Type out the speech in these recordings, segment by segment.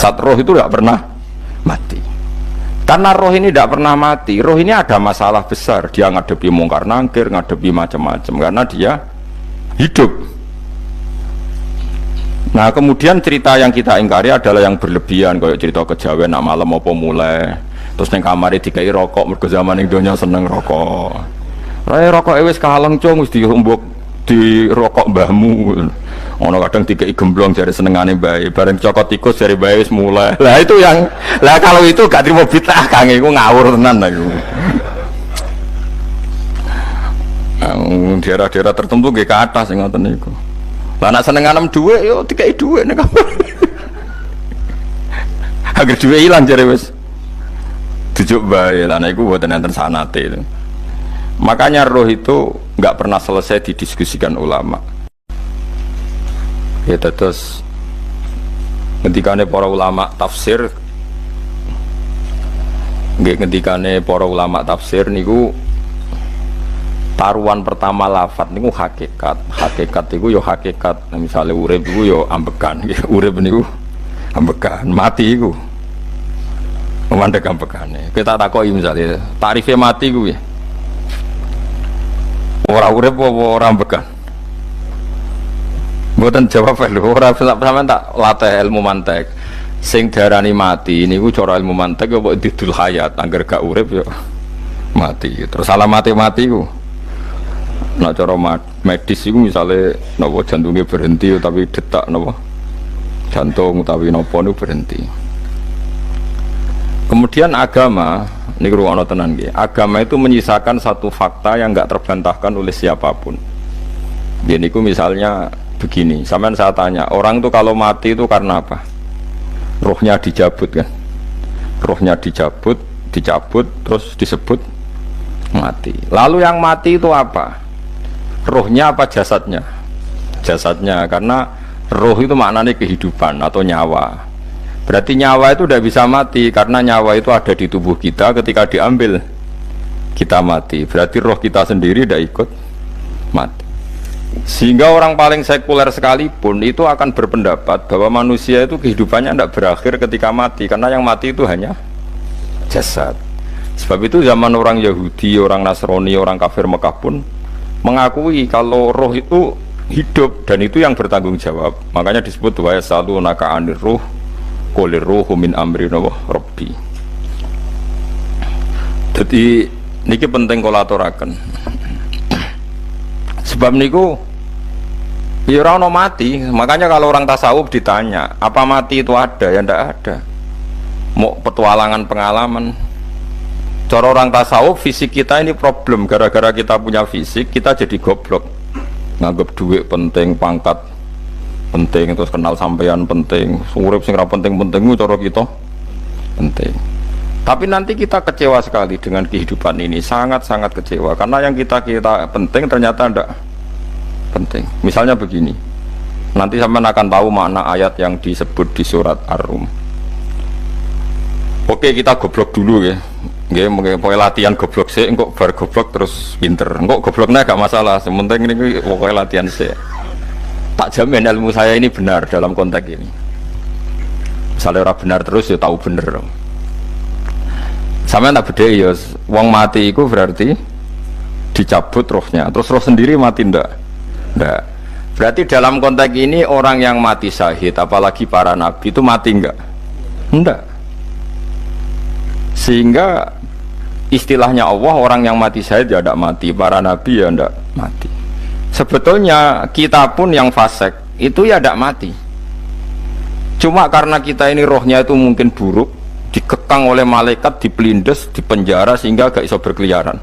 Zat roh itu tidak pernah mati. Karena roh ini tidak pernah mati, roh ini ada masalah besar. Dia ngadepi mungkar nangkir, ngadepi macam-macam karena dia hidup. Nah kemudian cerita yang kita ingkari adalah yang berlebihan, kayak cerita kejawen nak malam apa mulai terus neng kamar dikai rokok, mergo zaman ning donya seneng rokok. Rokok wis kaleng cung, wis dirumbuk di rokok mbahmu. Ono kadang dikai gemblong jare senengane bae, bareng cokot tikus jare bae wis mulai. Lah itu yang lah kalau itu gak trimo bid'ah Kang, iku ngawur tenan lah iku. Daerah-daerah tertentu nggih ke atas sing ngoten niku. Lah nek senenganem dhuwit yo dikai dhuwit nek kamar. Agar dhuwit ilang jare wis tujuk bae lah niku mboten enten sanate itu. Makanya roh itu nggak pernah selesai didiskusikan ulama. Ya terus ketikane para ulama tafsir, nggih ketikane para ulama tafsir niku taruhan pertama lafadz niku hakikat. Hakikat niku yo hakikat. Misalnya urip niku yo ambekan, urip niku ambekan, mati niku memandek ambekane. Kita takoki misalnya tarifnya mati kuwi. Ora urip apa ora ambekan? Mboten jawab lho, ora sampean tak latih ilmu mantek. Sing diarani mati niku cara ilmu mantek apa didul hayat, angger gak urip yo mati. Terus alamat mati ku. Nek cara medis iku misale napa jantungnya berhenti tapi detak napa jantung utawi napa niku berhenti. Kemudian agama, ini ruang tenan nggih. Agama itu menyisakan satu fakta yang enggak terbantahkan oleh siapapun. Jadi niku misalnya begini, sampean saya tanya, orang tuh kalau mati itu karena apa? Rohnya dicabut kan? Rohnya dicabut, terus disebut mati. Lalu yang mati itu apa? Rohnya apa jasadnya? Jasadnya, karena roh itu maknanya kehidupan atau nyawa. Berarti nyawa itu tidak bisa mati karena nyawa itu ada di tubuh kita, ketika diambil kita mati. Berarti roh kita sendiri tidak ikut mati. Sehingga orang paling sekuler sekalipun itu akan berpendapat bahwa manusia itu kehidupannya tidak berakhir ketika mati, karena yang mati itu hanya jasad. Sebab itu zaman orang Yahudi, orang Nasrani, orang kafir Mekah pun mengakui kalau roh itu hidup dan itu yang bertanggung jawab. Makanya disebut wa yasalunaka 'anir ruh qul ruhu min amri rabbi. Jadi niki penting kula aturaken. Sebab niku ya ora ono mati. Makanya kalau orang tasawuf ditanya, apa mati itu ada? Ya ndak ada. Mau petualangan pengalaman. Cara orang tasawuf fisik kita ini problem, gara-gara kita punya fisik kita jadi goblok. Nganggep duit penting, pangkat penting, terus kenal sampean penting, urip sing ra penting-penting cara kita penting. Tapi nanti kita kecewa sekali dengan kehidupan ini, sangat-sangat kecewa karena yang kita penting ternyata ndak penting. Misalnya begini, nanti sampean akan tahu makna ayat yang disebut di surat Ar-Rum. Oke, kita goblok dulu ya. Nggih, mungkin latihan goblok sih, engkau bar goblok terus pinter. Engkau gobloknya gak masalah, sementing ini pokoknya latihan sih. Tak jamin ilmu saya ini benar dalam konteks ini. Misalnya orang benar terus ya tahu bener. Sama tak beda ya, wong mati itu berarti dicabut rohnya, terus roh sendiri mati ndak? Ndak. Berarti dalam konteks ini orang yang mati syahid, apalagi para nabi itu mati enggak? Ndak. Sehingga istilahnya Allah, orang yang mati syahid ya ndak mati, para nabi ya ndak mati. Sebetulnya kita pun yang fasik itu ya tidak mati. Cuma karena kita ini rohnya itu mungkin buruk, dikekang oleh malaikat, dipelindes, dipenjara sehingga gak iso berkeliaran.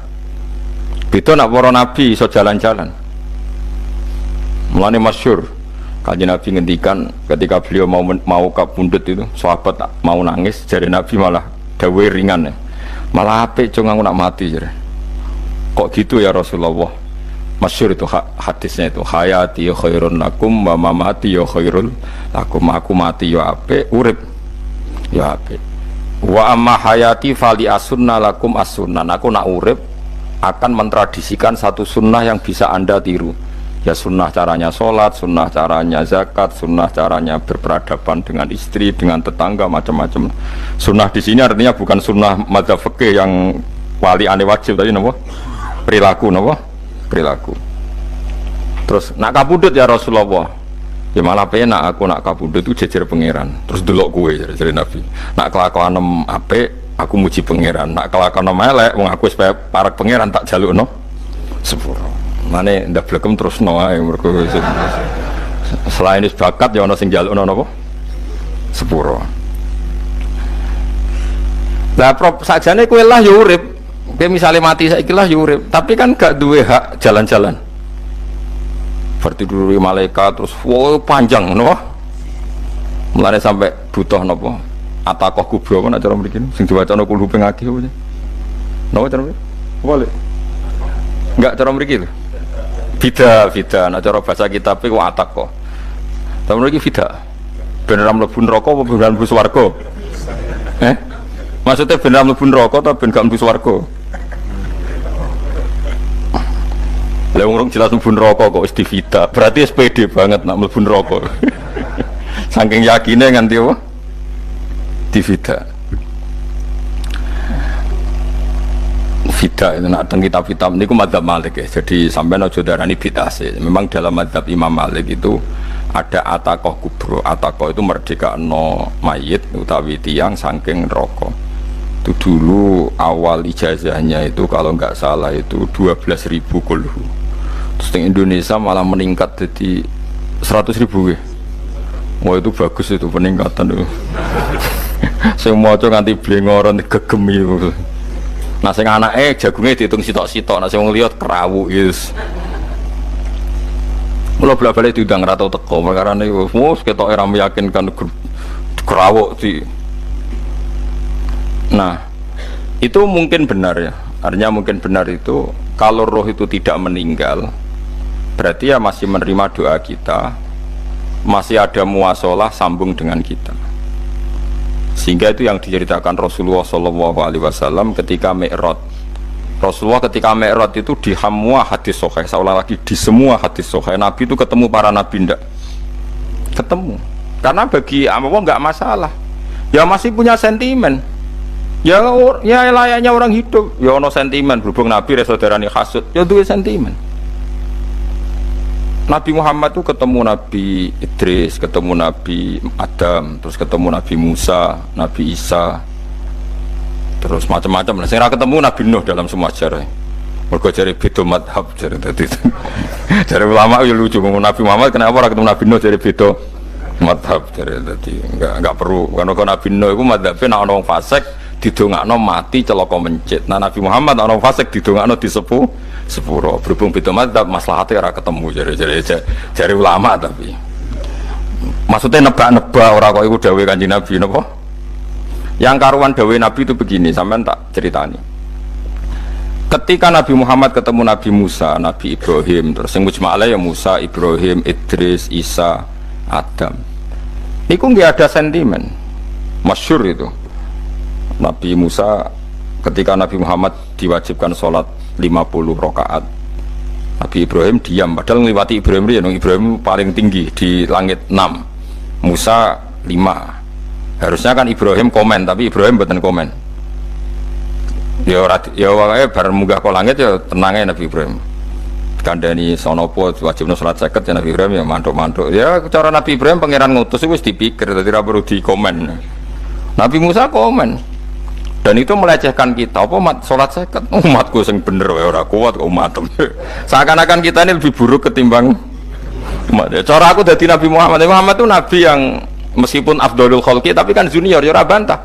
Itu nak para nabi iso jalan-jalan. Mulane masyhur kanjeng Nabi ngendikan ketika beliau mau kapundhut itu, sahabat mau nangis, jare Nabi malah dawuhe ringan. Malah apik cung aku nak mati jare. Kok gitu ya Rasulullah? Masyhur itu hadisnya itu, hayati ya khairun lakum wa mamati ya khairul lakum. Aku mati ya apik, urip ya apik. Wa amma hayati fali asunna lakum as-sunnah. Aku nak urip akan mentradisikan satu sunnah yang bisa Anda tiru. Ya sunnah caranya sholat, sunnah caranya zakat, sunnah caranya berperadaban dengan istri, dengan tetangga, macam-macam. Sunnah di sini artinya bukan sunnah madzhab fikih yang wali ane wajib tadi, napa? Perilaku, napa? Perilaku. Terus nak kabudut ya Rasulullah. Ya malah penak aku nak kabudut itu jejer pangeran. Terus delok kowe jare Nabi. Nak kelakuan apik aku muji pangeran. Nak kelakuan elek wong aku supaya parek pangeran tak jalukno sepuro. Mane ndak blekem terus no ae mergo selain is bakat ya ana sing njalukno napa sepuro. Lah sajane kowe lah ya urip. Kowe misale mati saiki lah ya urip, tapi kan gak duwe hak jalan-jalan. Berarti dulu malaikat terus wow panjang no. Mulane sampai butuh napa? Atakoh kubro apa nak cara mriki sing diwacana kulhu ping akeh apa. Napa cara mriki? Boleh. Enggak cara mriki lho. Fida, nah cara bahasa kitab itu atakoh. Tapi mriki fida. Ben ora mlebu neraka apa ben mlebu swarga? Maksudnya ben ora mlebu neraka atau ben gak mlebu swarga? Lah wong jelas mlebu neraka kok wis divida. Berarti SPD banget nak mlebu neraka. Saking yakine nganti apa? Divida. Fida itu nak teng kitab-kitab niku madzhab Malik ya. Jadi sampean aja darani bid'ah sih. Memang dalam madzhab Imam Malik itu ada atakoh kubro. Atakoh itu merdekano mayit utawi tiyang saking neraka. Itu dulu awal ijazahnya itu kalau nggak salah itu 12.000 kulhu. Terus di Indonesia malah meningkat jadi 100.000 ya. Wah itu bagus itu peningkatan itu. Saya mau coba nganti blengoran gegem itu. Nah sing anake jagungnya dihitung sitok-sitok, nah sing wong liya kerawu yes. Mula bola-balik diundang ra tau teko, perkara niku wis ketok ora meyakinkan kerawuk di. Nah, itu mungkin benar ya. Artinya mungkin benar itu kalau roh itu tidak meninggal, berarti ya masih menerima doa kita, masih ada muasalah sambung dengan kita. Sehingga itu yang diceritakan Rasulullah SAW ketika Mi'raj. Rasulullah ketika Mi'raj itu di semua hadis sahih, seolah lagi di semua hadis sahih Nabi itu ketemu para nabi ndak? Ketemu. Karena bagi Allah nggak masalah. Ya masih punya sentimen. Ya layaknya orang hidup. Ya ono sentimen berhubung Nabi saudarane hasud. Ya duwe sentimen. Nabi Muhammad itu ketemu Nabi Idris, ketemu Nabi Adam, terus ketemu Nabi Musa, Nabi Isa, terus macam-macam. Saya ketemu Nabi Nuh dalam semua sejarah. Mergo jare beda madhab jare tadi. Jare ulama ya lucu ngomong Nabi Muhammad kenapa ora ketemu Nabi Nuh jare beda madhab jare tadi. Enggak perlu karena Nabi Nuh iku madhabe nek ana wong fasik didongakno mati celaka mencit. Nah Nabi Muhammad ana wong fasik didongakno disepuh sepuro berhubung beda madzhab maslahatnya ora ketemu jare ulama tapi maksudnya nebak-nebak ora kok iku dawuh Kanjeng Nabi napa yang karuan dawuh Nabi itu begini sampean tak ceritani ketika Nabi Muhammad ketemu Nabi Musa, Nabi Ibrahim terus yang mujma'ala ya Musa, Ibrahim, Idris, Isa, Adam niku nggak ada sentimen masyhur itu Nabi Musa ketika Nabi Muhammad diwajibkan sholat 50 rakaat Nabi Ibrahim diam padahal ngliwati Ibrahim Ibrahim paling tinggi di langit 6 Musa 5 harusnya kan Ibrahim komen tapi Ibrahim mboten komen ya wae bar munggah ke langit ya tenangnya Nabi Ibrahim kandhani sonopo wajibno salat 50 ya Nabi Ibrahim ya mantuk-mantuk ya cara Nabi Ibrahim pangeran ngutus wis dipikir dadi ora perlu dikomen Nabi Musa komen dan itu melecehkan kita apa sholat seket umatku yang bener ora kuat kok umatem seakan-akan kita ini lebih buruk ketimbang umat ya. Cara aku dari Nabi Muhammad itu Nabi yang meskipun afdolul khalqi tapi kan junior ya ora bantah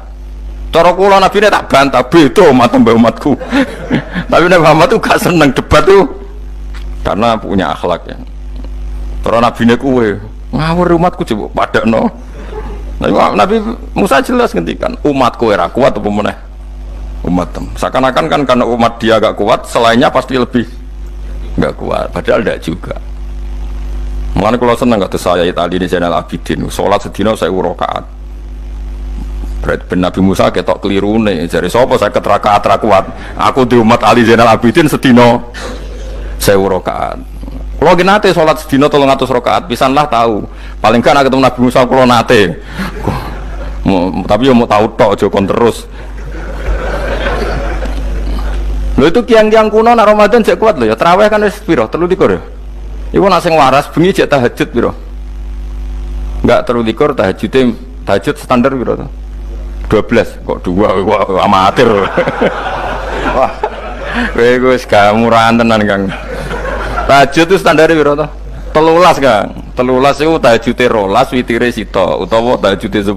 cara kula Nabi ini tak bantah beda umatem mbak umatku tapi Nabi Muhammad itu gak seneng debat tuh karena punya akhlak ya cara Nabi ini kuwe ngawur umatku coba padakno Nabi Musa jelas ngendikan umatku ora kuat apa meneh umat seakan-akan kan karena umat dia agak kuat selainnya pasti lebih nggak kuat padahal tidak juga makanya kalau senang kata saya tadi di channel Abidin sholat sedina saya rakaat berarti Nabi Musa ketok keliru nih jadi sopo saya keterakaat kuat aku di umat Ali Zainal Abidin sedina saya rakaat Kalau nate sholat sedina 300 rakaat, pisanlah tahu. Paling kan ketemu Nabi Musa kalau nate. Tapi mau tahu tok aja kon terus. Lho itu kiang-kiang kuno nak Ramadan cek kuat lho ya. Tarawih kan wis piro? 23 ya. Iku nak sing waras bengi cek tahajud piro? Enggak 23 tahajud standar piro to? 12 kok 2 wah amatir. Wah. Kowe wis gak murahan tenan Kang. Tahajud itu standar piro to? 13 Kang. 13 itu tahajude 12, witire sita utawa tahajude 10.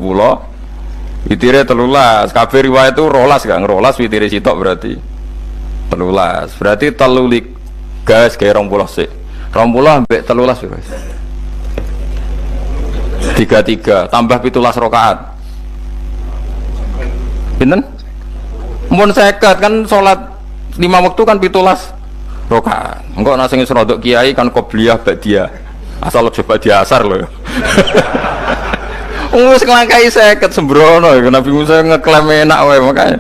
Witire 13. Kabeh riwayat itu 12 Kang. 12 witire sita berarti 13. Berarti 3 gas kaya 20 sik. 20 ambek 13 wis. 33 tambah 17 rakaat. Pinten? Mun 50 kan salat 5 waktu kan 17 rakaat. Engko nek sing rodok kiai kan qobliyah ba'diyah. Asal coba diasar lho. Wis nglangkai 50 sembrono Nabi Musa ngeklaim enak wae makanya.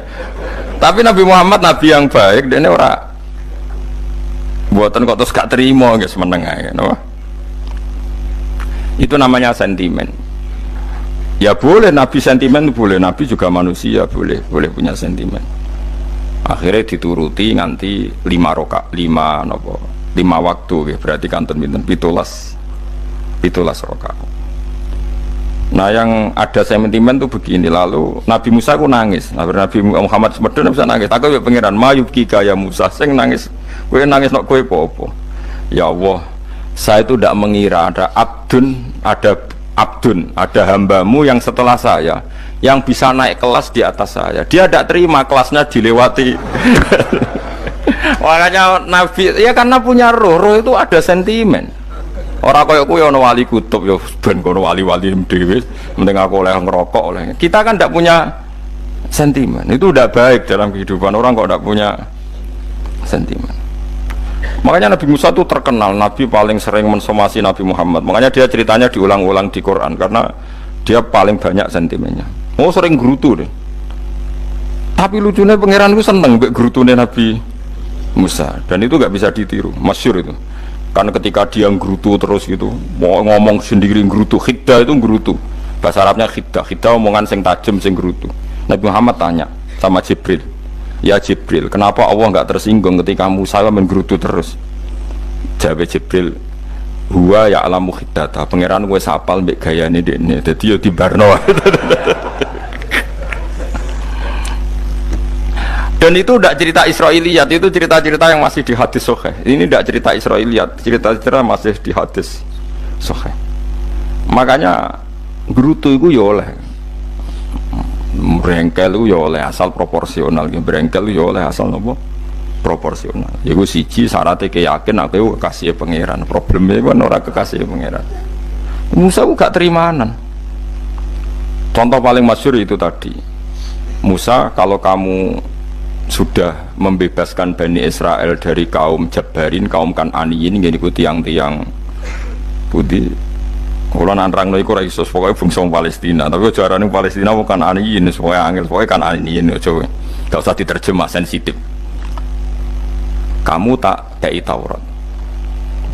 Tapi Nabi Muhammad nabi yang baik dene ora buatan kok terus gak terima guys meneng ae no? Itu namanya sentimen. Ya boleh Nabi sentimen boleh, Nabi juga manusia boleh punya sentimen. Akhirnya dituruti nganti 5 waktu ya, berarti kanton pinten 17 rakaat. Nah yang ada sentimen tuh begini, lalu Nabi Musa aku nangis, Nabi Muhammad semedon bisa nangis. Aku ya pengiran mayubki kaya Musa, sing nangis, kowe nangis nok kowe popo. Ya Allah, saya itu tidak mengira ada ada hambamu yang setelah saya yang bisa naik kelas di atas saya. Dia tidak terima kelasnya dilewati. Makanya Nabi ya karena punya roh itu ada sentimen. Orang kaya kuwi ana wali kutub ya ben kono wali-wali dhewe, penting aku oleh ngerokok oleh. Kita kan tidak punya sentimen. Itu tidak baik dalam kehidupan orang kok tidak punya sentimen. Makanya Nabi Musa itu terkenal Nabi paling sering mensomasi Nabi Muhammad. Makanya dia ceritanya diulang-ulang di Quran karena dia paling banyak sentimennya. Oh sering gerutu deh. Tapi lucunya pangeran itu seneng mbek gerutune Nabi Musa dan itu gak bisa ditiru, masyhur itu. Karena ketika dia nggerutu terus gitu, mau ngomong sendiri nggerutu, khiddah itu nggerutu. Bahasa Arabnya khiddah omongan sing tajem sing nggerutu. Nabi Muhammad tanya sama Jibril, ya Jibril, kenapa Allah nggak tersinggung ketika Musa menggerutu terus? Jawab Jibril, huwa ya alamu khiddata, pangeran gue sapal mbek gayane dekne, dadi yo dibarno. Dan itu tidak cerita Israiliyat, itu cerita-cerita yang masih di hadis sahih. Ini tidak cerita Israiliyat, cerita-cerita masih di hadis sahih. Makanya gerutu itu ya oleh, brengkel itu ya oleh asal proporsional, brengkel itu ya oleh asal nopo proporsional. Iku siji syaratnya keyakin aku kekasih pangeran. Problemnya kan orang kekasih pangeran. Musa itu gak terimanan. Contoh paling masyhur itu tadi. Musa, kalau kamu sudah membebaskan Bani Israel dari kaum Jabarin, kaum Kan'aniyin, gini ku tiang-tiang putih. Kalau nantrang iku ora iso, pokoknya bangsa Palestina. Tapi jarane Palestina bukan Kan'aniyin, pokoknya angel, pokoknya Kan'aniyin aja. Gak usah diterjemah sensitif. Kamu tak kei Taurat.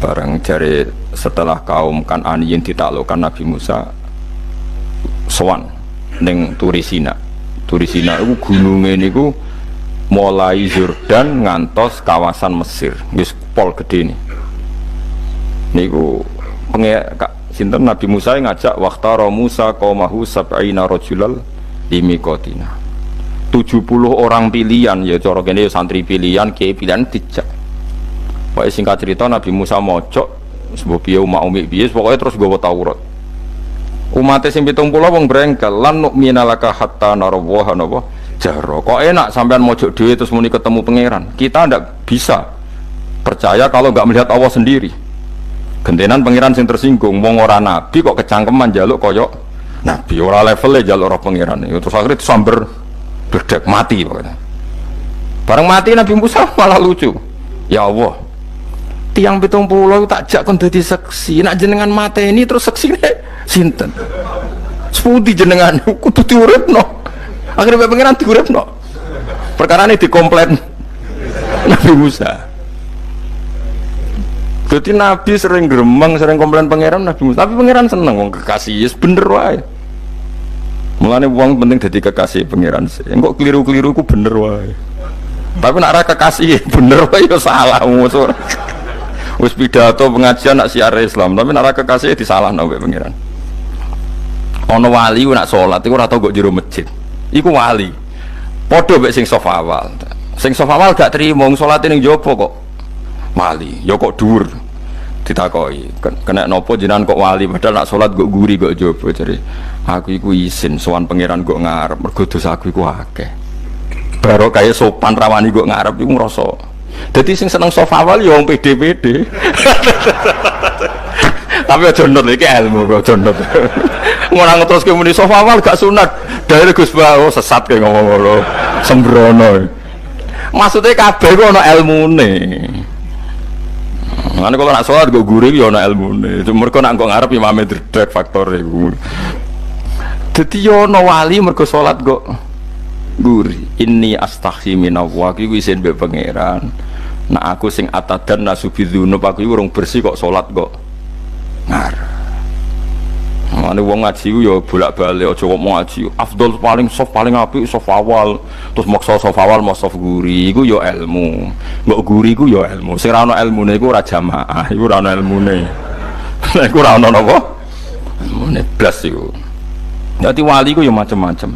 Bareng jari setelah kaum Kan'aniyin ditaklukkan Nabi Musa sowan ning Turisina. Turisina itu gunungnya niku mulai Yordan ngantos kawasan Mesir, wis pol gede nih. Niku sinten Nabi Musa ngajak waqtara Musa qaumahu sab'ina rajulal limiqatina. 70 orang pilihan ya cara kene santri pilihan, kiai pilihan dijak. Pokoke singkat cerita Nabi Musa mojok sebab piye umat umi piye pokoke terus nggawa Taurat. Umat sing 70 wong brengkel lan nu'mina laka hatta narawaha napa jaro. Kok enak sampean mojok dhewe terus muni ketemu pangeran. Kita ndak bisa percaya kalau nggak melihat Allah sendiri. Gentenan pangeran sing tersinggung, wong ora nabi kok kecangkeman njaluk koyok nabi, ora levelnya njaluk roh pangeran. Terus akhirnya disamber bledek mati pokoknya. Bareng mati Nabi Musa malah lucu. Ya Allah, tiang 70 tak jak kon dadi seksi, nak jenengan mateni terus seksine sinten? Sepundi jenengan kudu diuripno. Akhirnya pengiran diuripno. Perkara ini dikomplain Nabi Musa. Jadi Nabi sering gremeng, sering komplain pangeran Nabi Musa. Tapi pangeran seneng wong kekasih, yes, bener wae. Mulane wong penting dadi kekasih pangeran. Engko keliru-keliru ku bener wae. Tapi nak ra kekasih bener wae ya salah musuh. Wis pidato pengajian nak siar Islam, tapi nak ra kekasih disalahno mbek pangeran. Ana wali nak salat iku ora tau kok jero masjid. Iku wali. Padha mbek sing sof awal. Sing sof awal gak trimo salate ning jopo kok. Wali, ya kok dhuwur. Ditakoki, kena nopo jenengan kok wali padahal nak salat kok guri kok jopo jare. Aku iku isin sowan pangeran kok ngarep mergo dosa aku iku akeh. Baro kaya sopan rawani kok ngarep iku ngrasa. Dadi sing seneng sof awal ya wong pede-pede. Tapi aja nut iki ilmu kok aja nut. Ngono terus muni sof awal gak sunat. Dari Gus Bawo sesat kayak ngomong ngono. Sembrono. Maksudnya kabeh ku ana ilmune. Ngene kalau nak sholat gue gurih ya ana ilmune. Mergo nak kok ngarep imame dredeg faktor iku. Dadi yo ana wali mergo sholat kok gurih. Inni astaghfi minallah iku isin mbek pangeran. Nak aku sing atadan nasubidzunub aku iku urung bersih kok sholat kok ngarep. Mane wong ngaji ku ya bolak-balik aja kok mau ngaji. Afdol paling soft paling apik soft awal. Terus maksa soft awal mau soft guri iku ya ilmu. Mbok guri ku ya ilmu. Sing ora ana ilmune iku ora jamaah, iku ora ana ilmune. Nek ora ana napa? Ilmune blas iku. Dadi wali ku ya macam-macam.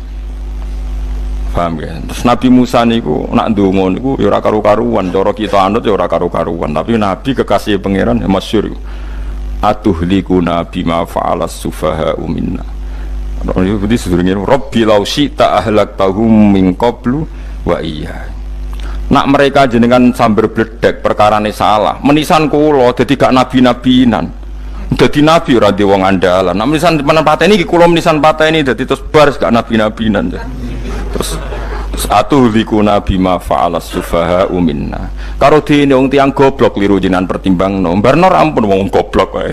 Paham ya? Terus Nabi Musa niku nak ndonga niku ya ora karu-karuan, cara kita anut ya ora karu-karuan, tapi Nabi kekasih pangeran ya masyhur. Atuhlikuna bima fa'alas sufaha'u minna. Jadi sebenarnya Rabbi law syi'ta ahlaktahum min qablu wa iya. Nak mereka jenengan sambil bledek perkarane salah menisan kula dadi gak nabi-nabinan. Dadi nabi ora di wong andalan. Nak menisan pateni iki kula menisan pateni dadi terus baris gak nabi-nabinan. Terus atuhlikuna bima fa'alas sufaha'u minna. Karo dene wong tiyang goblok liru jenengan pertimbangno. Barno ampun wong goblok wae.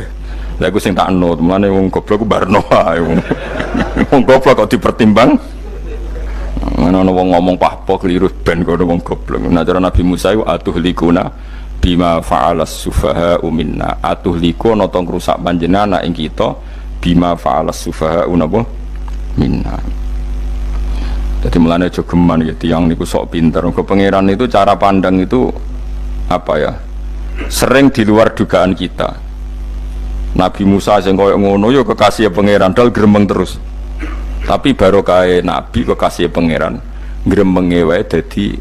Lha iku sing tak anut, mulane wong goblok ku barno wae. Wong goblok kok dipertimbang. Ana wong ngomong pahpo keliru ben kok wong goblok. Nah cara Nabi Musa iku atuhlikuna bima fa'alas sufaha'u minna. Atuhliku ana tong rusak panjenengan ing kita bima fa'alas sufaha'u napa minna. Jadi mulane aja geman ya tiyang niku sok pinter. Ke pangeran itu cara pandang itu apa ya? Sering di luar dugaan kita. Nabi Musa sing koyo ngono ya kekasih pangeran dal gremeng terus. Tapi baru kae nabi kekasih pangeran gremenge wae dadi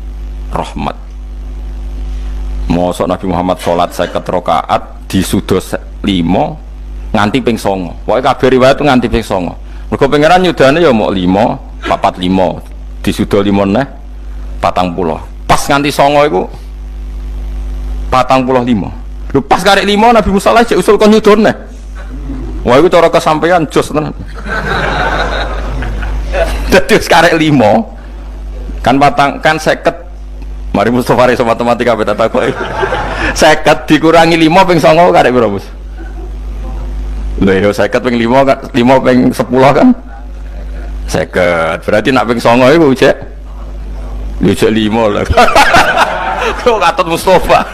rahmat. Mosok Nabi Muhammad salat 50 rakaat disudos 5 nganti ping 9. Pokoke kabeh riwayat nganti ping 9. Mergo pangeran nyudane ya mok 5, 45 disudo 5 neh 40. Pas nganti 9 iku 45. Lho pas karek 5 Nabi Musa lah cek usul kon nyudone. Wah iku cara kesampaian jos tenan. Dadi karek 5 kan kan 50. Mari Mustofa iso matematika beta takoki. 50 dikurangi 5 ping 9 karek piro, Mus? Lho yo 50 ping 5 ping 10 kan? 50. Berarti nak ping 9 iku cek. Yo cek 5 lah. Kok katut Mustofa.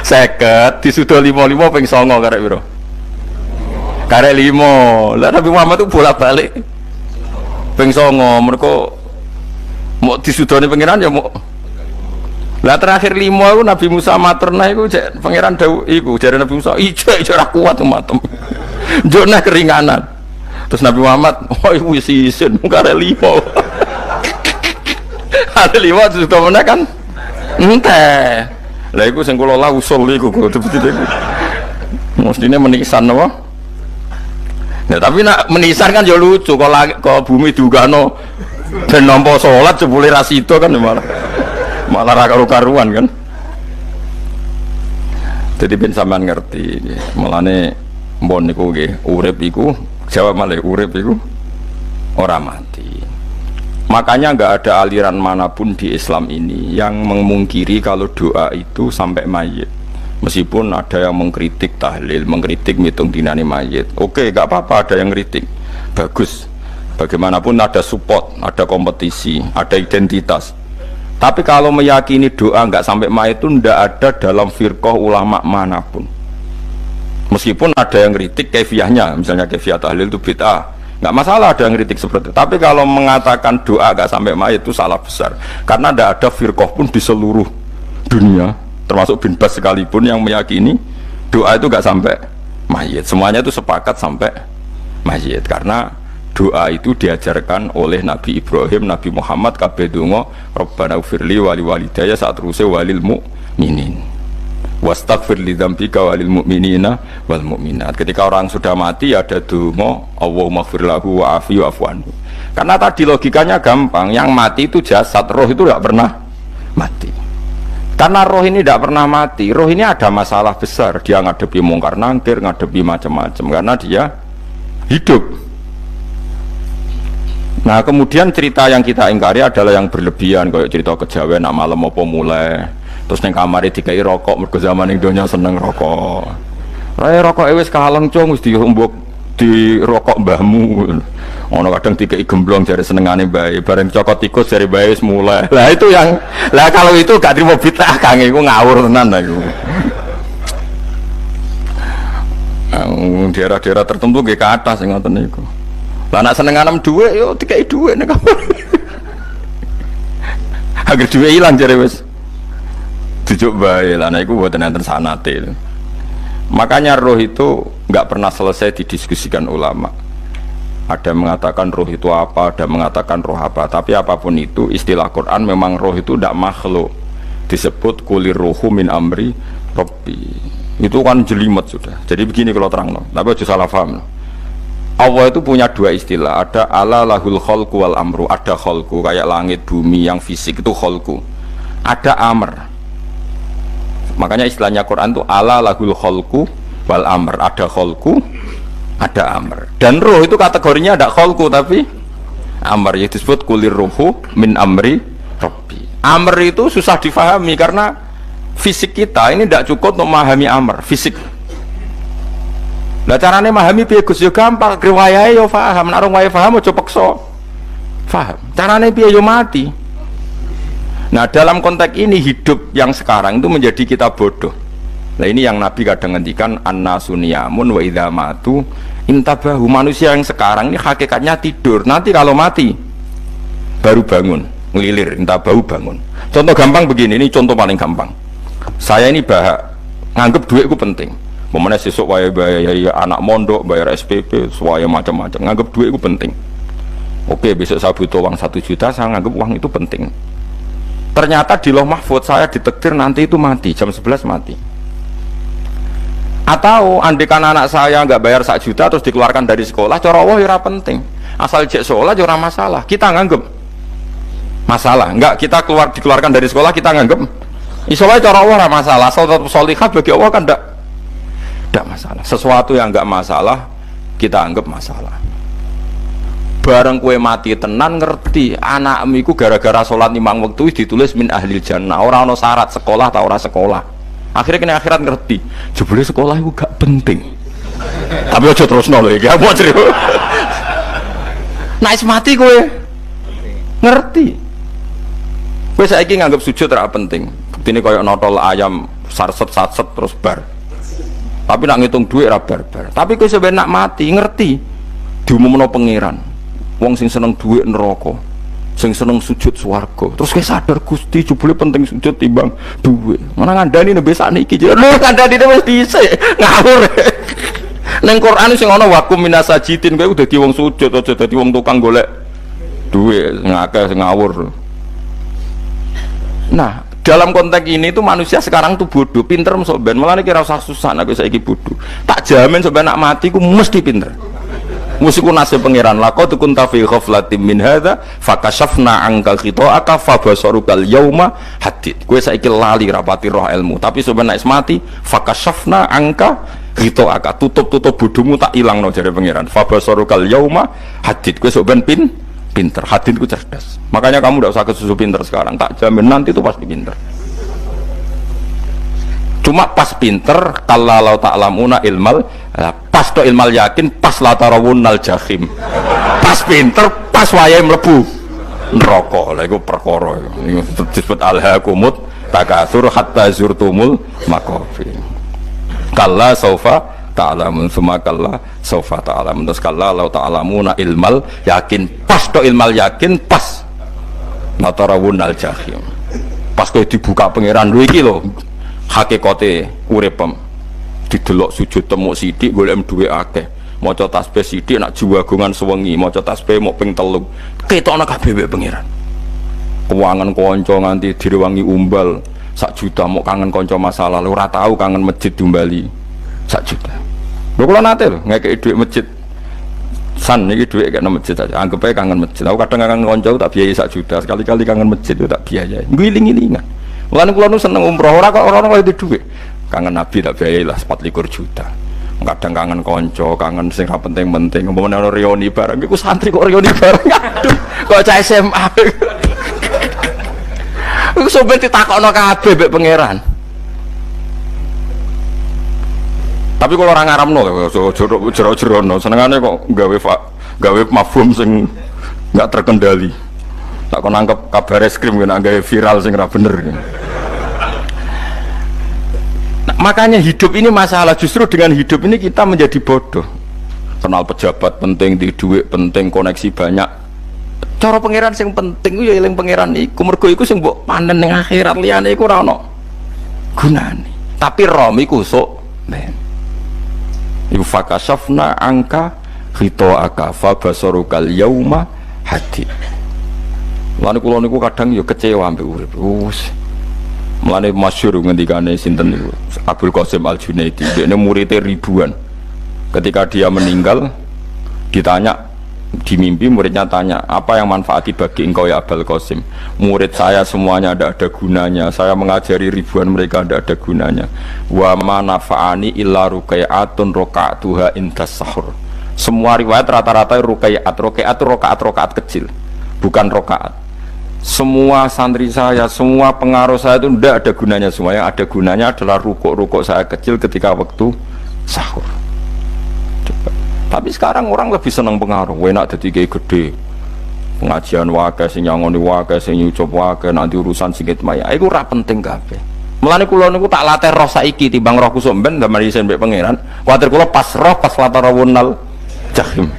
50 disudo 55 ping 9 karek piro? Karek 5. Lah Nabi Muhammad itu bolak-balik. Ping 9 mergo mau disudone pangeran ya mau. Lah terakhir 5 iku Nabi Musa matur nah iku cek pangeran dawuh iku jare Nabi Musa ijo ora kuat matem. Njone keringanan. Terus Nabi Muhammad oh iku wis isin karek 5. Ada 5 terus kemana kan? Enteh. Lah iku sing kula lah usul iku betul-betul iku. Mestine menisan apa? Nah, tapi nak menisan kan ya lucu kalau bumi diugano ben nampa salat jebule ra sida kan malah ra karu-karuan kan. Jadi ben sampean ngerti mulane mbon niku nggih urip iku jawab malih urip iku ora mati. Makanya enggak ada aliran manapun di Islam ini yang memungkiri kalau doa itu sampai mayit. Meskipun ada yang mengkritik tahlil, mengkritik ngitung dinane mayit. Oke, enggak apa-apa ada yang kritik. Bagus. Bagaimanapun ada support, ada kompetisi, ada identitas. Tapi kalau meyakini doa nggak sampai mayit itu ndak ada dalam firqah ulama manapun. Meskipun ada yang kritik kefiahnya, misalnya kefiah tahlil itu bid'ah, nggak masalah ada yang kritik seperti itu. Tapi kalau mengatakan doa nggak sampai mayit itu salah besar, karena ndak ada firqah pun di seluruh dunia, termasuk bin Bas sekalipun yang meyakini doa itu nggak sampai mayit. Semuanya itu sepakat sampai mayit, karena doa itu diajarkan oleh Nabi Ibrahim, Nabi Muhammad, kabeh donga Rabbana ufirli wali walidayya saat terusé walil mu'minin wastaghfir li dzambika walil mu'minina wal mu'minat. Ketika orang sudah mati ada donga Allahumma ighfir lahu wa afi wa'fu anhu. Karena tadi logikanya gampang, yang mati itu jasad, roh itu tidak pernah mati. Karena roh ini tidak pernah mati, roh ini ada masalah besar, dia ngadepi mungkar nangkir, ngadepi macam-macam karena dia hidup. Nah kemudian cerita yang kita ingkari adalah yang berlebihan, kayak cerita kejawen nak malam apa mulai terus neng kamar dikai rokok, mergo zaman ning donya seneng rokok. Rokok wis kaleng cung wis diumbuk di rokok mbahmu. Ono kadang dikai gemblong jare senengane bae, bareng cokot tikus jare bae wis mulai. Lah itu yang kalau itu gak trimo bid'ah Kang, iku ngawur tenan lah iku. Daerah-daerah tertentu nggih ke atas sing ngoten niku. Lah nak senenganem dhuwit yo dikai dhuwit nek kamar. Agar dhuwit ilang jare wis dijuk bae lah, iku mboten enten sanate. Makanya roh itu enggak pernah selesai didiskusikan ulama. Ada mengatakan roh itu apa, ada mengatakan roh apa, tapi apapun itu istilah Quran memang roh itu tidak makhluk. Disebut kulir ruhu min amri rabbi. Itu kan jelimet sudah. Jadi begini kalau terang, tapi aja salah paham. Allah itu punya dua istilah, ada ala lahul khalqu wal amru, ada khalqu kayak langit bumi yang fisik itu khalqu, ada amr. Makanya istilahnya Quran itu ala lahul khalqu wal amr, ada khalqu, ada amr. Dan roh itu kategorinya ada khalqu tapi amr, yang disebut kulir ruhu min amri rabbi. Amr itu susah difahami karena fisik kita ini tidak cukup untuk memahami amr, fisik. Lah carane memahami piye Gus yo gampang, riwayahe yo paham, nek ora paham aja peksa. Paham. Carane piye yo mati. Nah, dalam konteks ini hidup yang sekarang itu menjadi kita bodoh. Nah, ini yang Nabi kadang ngendikan annasuniyamun wa idza matu intabahu. Manusia yang sekarang ini hakikatnya tidur. Nanti kalau mati baru bangun, ngelilir, intabahu bangun. Contoh gampang begini, ini contoh paling gampang. Saya ini nganggep duitku penting. Momennya sesuk bayar anak mondok, bayar SPP, semuanya macam-macam. Nganggep duit itu penting. Oke, besok saya butuh uang 1 juta, saya nganggep uang itu penting. Ternyata di Lauh Mahfudz saya ditakdir nanti itu mati, jam 11 mati. Atau andikan anak saya nggak bayar 1 juta terus dikeluarkan dari sekolah, cara Allah ya penting. Asal cek sekolah ya masalah. Kita nganggep masalah. Enggak, kita dikeluarkan dari sekolah kita nganggep isolasi cara Allah masalah. Asal tetap sholihah bagi Allah kan tidak masalah. Sesuatu yang enggak masalah kita anggap masalah. Bareng kue mati tenan ngerti anakmu iku gara-gara sholat 5 waktu ditulis min ahlil jannah. Orang ono syarat sekolah atau orang sekolah. Akhirnya kena akhirat ngerti. Jebule sekolah itu gak penting. Tapi aja terus nol iki. Apa cerita? Nek mati kue ngerti. Kue saiki nganggap sujud ora penting. Buktine koyo notol ayam sarset-sarset terus bar. Tapi nak ngitung duit ra barbar. Tapi kowe sebenarnya nak mati ngerti diumumno pangeran. Wong sing seneng duit neraka, sing seneng sujud swarga. Terus kowe sadar Gusti jebule penting sujud timbang duit. Mana ngandani nembe sakniki. Lho ngandani wis dhisik. Ngawur. Ning Quran sing ana wakum minasajidin kowe udah dadi wong sujud aja dadi wong tukang golek duit ngakeh sing ngawur. Nah, dalam konteks ini itu manusia sekarang tuh bodoh, pinter soben. Malah nih kira usah susah, nak saya bodoh. Tak jamin soben nak mati, ku mesti pinter. Musiku nasib pangeran lako tu kunta fi ghaflatin min hadza fakashafna angka khita'aka fabasarukal yauma hadid. Gue saiki lali rapati roh ilmu, tapi soben nak mati fakashafna angka khita'aka, tutup bodohmu tak ilang no jare pangeran. Fabasarukal yauma hadid. Gue soben pinter, hadidku cerdas. Makanya kamu tidak usah kesusu pinter sekarang, tak jamin nanti itu pasti pinter. Cuma pas pinter kalau ta'lamuna ilmal, pas to ilmal yakin, pas la tarawunnal jahim. Pas pinter, pas wayahe mlebu neraka. Lha iku perkara iku disebut alhaakumut takatsur hatta zurtumul maqabir. Kalla saufa ta'lamun summa kalla saufa ta'lamun. Terus kalla law ta'lamuna ilmal yakin pas to ilmal yakin pas natarawunal jahim. Pas kowe dibuka pangeran lho iki lho hakikate uripem. Didelok sujud temuk sithik golek duwe akeh. Maca tasbih sithik nak juwagongan sewengi, maca tasbih mok ping 3. Ketokno kabeh wek pangeran. Keuangan kanca nganti direwangi umbal 1 juta mok kangen kanca masa lalu ora tau kangen masjid diumbali 1 juta. Lho kula nate lho ngekeki dhuwit masjid. San iki dhuwit kek nang masjid aja. Anggap ae kangen masjid. Aku kadang kangen kanca tak biayai 1 juta, sekali-kali kangen masjid tak biayai. Ngiling-ngilingan. Mulane kula nu seneng umroh ora kok ora kok di dhuwit. Kangen Nabi tak biayai lah 24 juta. Kadang kangen konco, kangen sing ra penting-penting. Umpamane ana reuni bareng iku santri kok reuni bareng. Aduh, kok cah SMA. Iku sampe ditakokno kabeh mbek pangeran. Tapi kalau orang ngaramno jero-jerono senengane kok gawe mafhum sing enggak terkendali. Tak kon nangkep kabar eskrim kena gawe viral sing ra bener. Nah, makanya hidup ini masalah, justru dengan hidup ini kita menjadi bodoh. Kenal pejabat penting, di duit penting, koneksi banyak. Cara pangeran sing penting ku ya eling pangeran iku, mergo iku sing mbok panen ning akhirat, liyane iku ora ono gunane. Tapi rom iku sok men. Iku fakasafna angka khitoaka fa basarukal yauma hadid. Lan kula niku kadang ya kecewa ambek urip. Mulane masyhur ngendikane sinten niku Abdul Qasim Al-Junaidi, dekne muridé ribuan. Ketika dia meninggal ditanya di mimpi, muridnya tanya, apa yang manfaati bagi engkau ya Abdul Qasim? Murid saya semuanya tidak ada gunanya, saya mengajari ribuan mereka tidak ada gunanya. Wa ma nafa'ani illa rukai'atun roka'atuha indas sahur. Semua riwayat rata-rata rukai'at rokaat kecil, bukan rokaat. Semua santri saya, semua pengaruh saya itu tidak ada gunanya semua. Yang ada gunanya adalah rukuk saya kecil ketika waktu sahur. Coba. Tapi sekarang orang lebih senang pengaruh. Enak jadi kayak gede, pengajian wakai, sing nyangoni wakai, sing nyucup wakai, nanti urusan singkit maya. Itu ora penting kabeh. Mulane kula niku tak latih roh saiki timbang roh kusuk ben damel isen mbek pangeran. Kuwatir kula pas roh pas latarawunal jahim.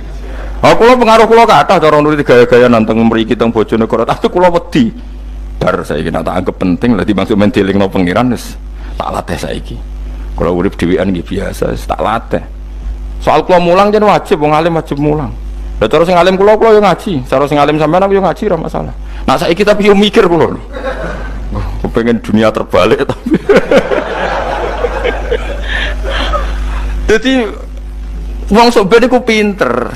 Kula pengaruh kula kathah cara nuruti gaya-gaya nanteng mriki teng Bojonegoro, tapi kula wedi. Bar saiki nek tak anggap penting lah timbang men dilingno pangeran wis tak latih saiki. Kula urip dhewean nggih biasa, wis tak latih. Soal kula mulang jen wajib, wong alim wajib mulang. Lah cara sing alim kula yo ngaji, cara sing alim sampean aku yo ngaji ora masalah. Nah saiki tapi yo mikir kula. Aku pengen dunia terbalik tapi. Jadi wong sok ben iku pinter.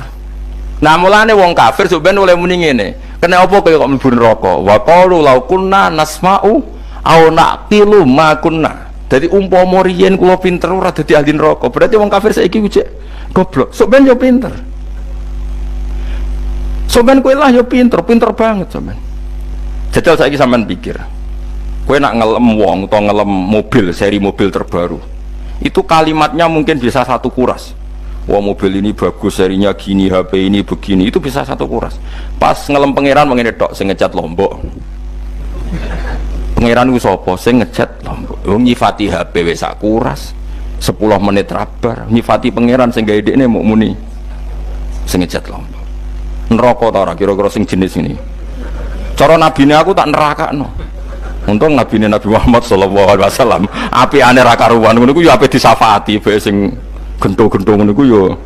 Nah mulane wong kafir sok ben oleh muni ngene. Kena apa kaya kok mlebu neraka? Wa qalu law kunna nasma'u aw naqilu ma kunna. Dadi umpama riyen kula pinter ora dadi ahli neraka. Berarti wong kafir saiki ku cek goblok. Sok ben yo pinter. Sok ben kowe lah yo pinter banget sok ben. Jajal saiki sampean pikir. Kowe nak ngelem wong utawa ngelem mobil, seri mobil terbaru. Itu kalimatnya mungkin bisa 1 kuras. Wah mobil ini bagus, serinya gini, HP ini begini, itu bisa 1 kuras. Pas ngelem pangeran mengene tok sing ngecat Lombok. Pangeran ku sapa sing ngecat Lombok? Wong nyifati HP wis sak kuras. 10 menit rabar, nyifati pangeran sing gawe dekne muk muni sing ngecat Lombok. Neraka ta ora kira-kira sing jenis ini. Cara nabine aku tak nerakakno. Untung nabine Nabi Muhammad sallallahu alaihi wasallam apikane ra karuan ngono ku yo ape disafaati bae sing gento-gento ngono ku yo.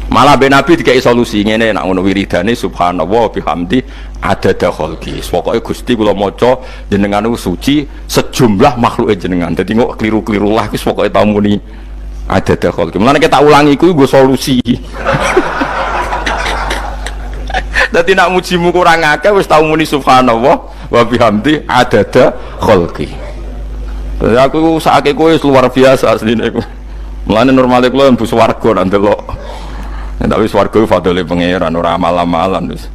Malah ben Nabi dikai solusi ngene nek ngono wiridane subhanallah bihamdi adada khalqi. Pokoke Gusti kula maca jenengan suci sejumlah makhluke jenengan. Dadi kok kliru-kliru lah wis pokoke tau muni adada khalqi. Mulane kita ulangi iku nggo solusi. Dadi nek mujimu kurang akeh wis tau muni subhanallah wa bihamdi adada khalqi. Dadi aku sakake kowe luar biasa asline iku. Mulane normale kula mlebu swarga nak ndelok. Tapi swarga ku fadhole pangeran ora amal-amalan wis.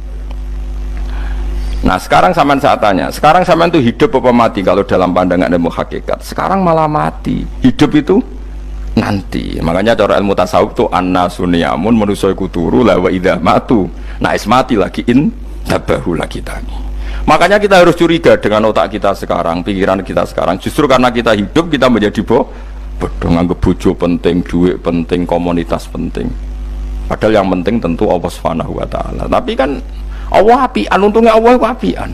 Nah, sekarang sampean saya tanya, sekarang sampean tuh hidup apa mati kalau dalam pandangan ilmu hakikat? Sekarang malah mati. Hidup itu nanti. Makanya cara ilmu tasawuf tuh annasu niyamun manusa iku turu la wa idza matu. Nah, is mati lagi Tabahulah kita ini. Makanya kita harus curiga dengan otak kita sekarang, pikiran kita sekarang. Justru karena kita hidup, kita menjadi bodoh, nganggep bojo penting, duit penting, komunitas penting. Padahal yang penting tentu Allah Subhanahu wa taala. Tapi kan Allah apian, untungnya Allah itu apian.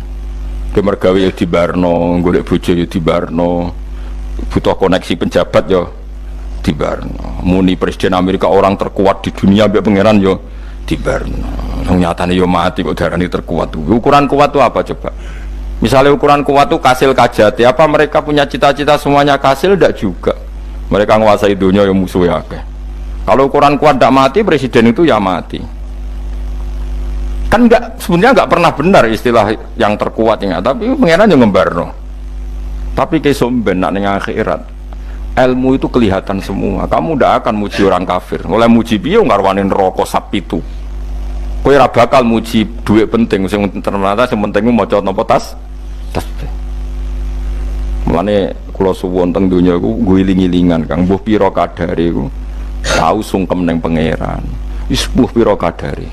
Kemergawe ya dibarno, golek bojo ya dibarno, butuh koneksi penjabat ya dibarno. Muni presiden Amerika orang terkuat di dunia mbek pangeran ya dibarno. Nyatane yo mati kok darani terkuat. Ukuran kuat itu apa coba? Misalnya ukuran kuat itu kasil kajati, apa mereka punya cita-cita semuanya kasil? Tidak juga. Mereka menguasai dunia yang musuhnya akeh. Kalau ukuran kuat tidak mati, presiden itu ya mati. Kan enggak, sebenarnya enggak pernah benar istilah yang terkuat ya, tapi pengenan yang ngembarno. Tapi kesomben nak ning akhirat. Ilmu itu kelihatan semua. Kamu tidak akan muji orang kafir. Oleh muji piye ngarwani neraka sapitu. Kowe ora bakal muji duit penting, sing ternyata sing penting maca napa tas. Mulane kula suwun teng donya iku ngiling-ilingan Kang, mbuh pira kadare iku tau sungkem ning pangeran. Wis mbuh pira kadare.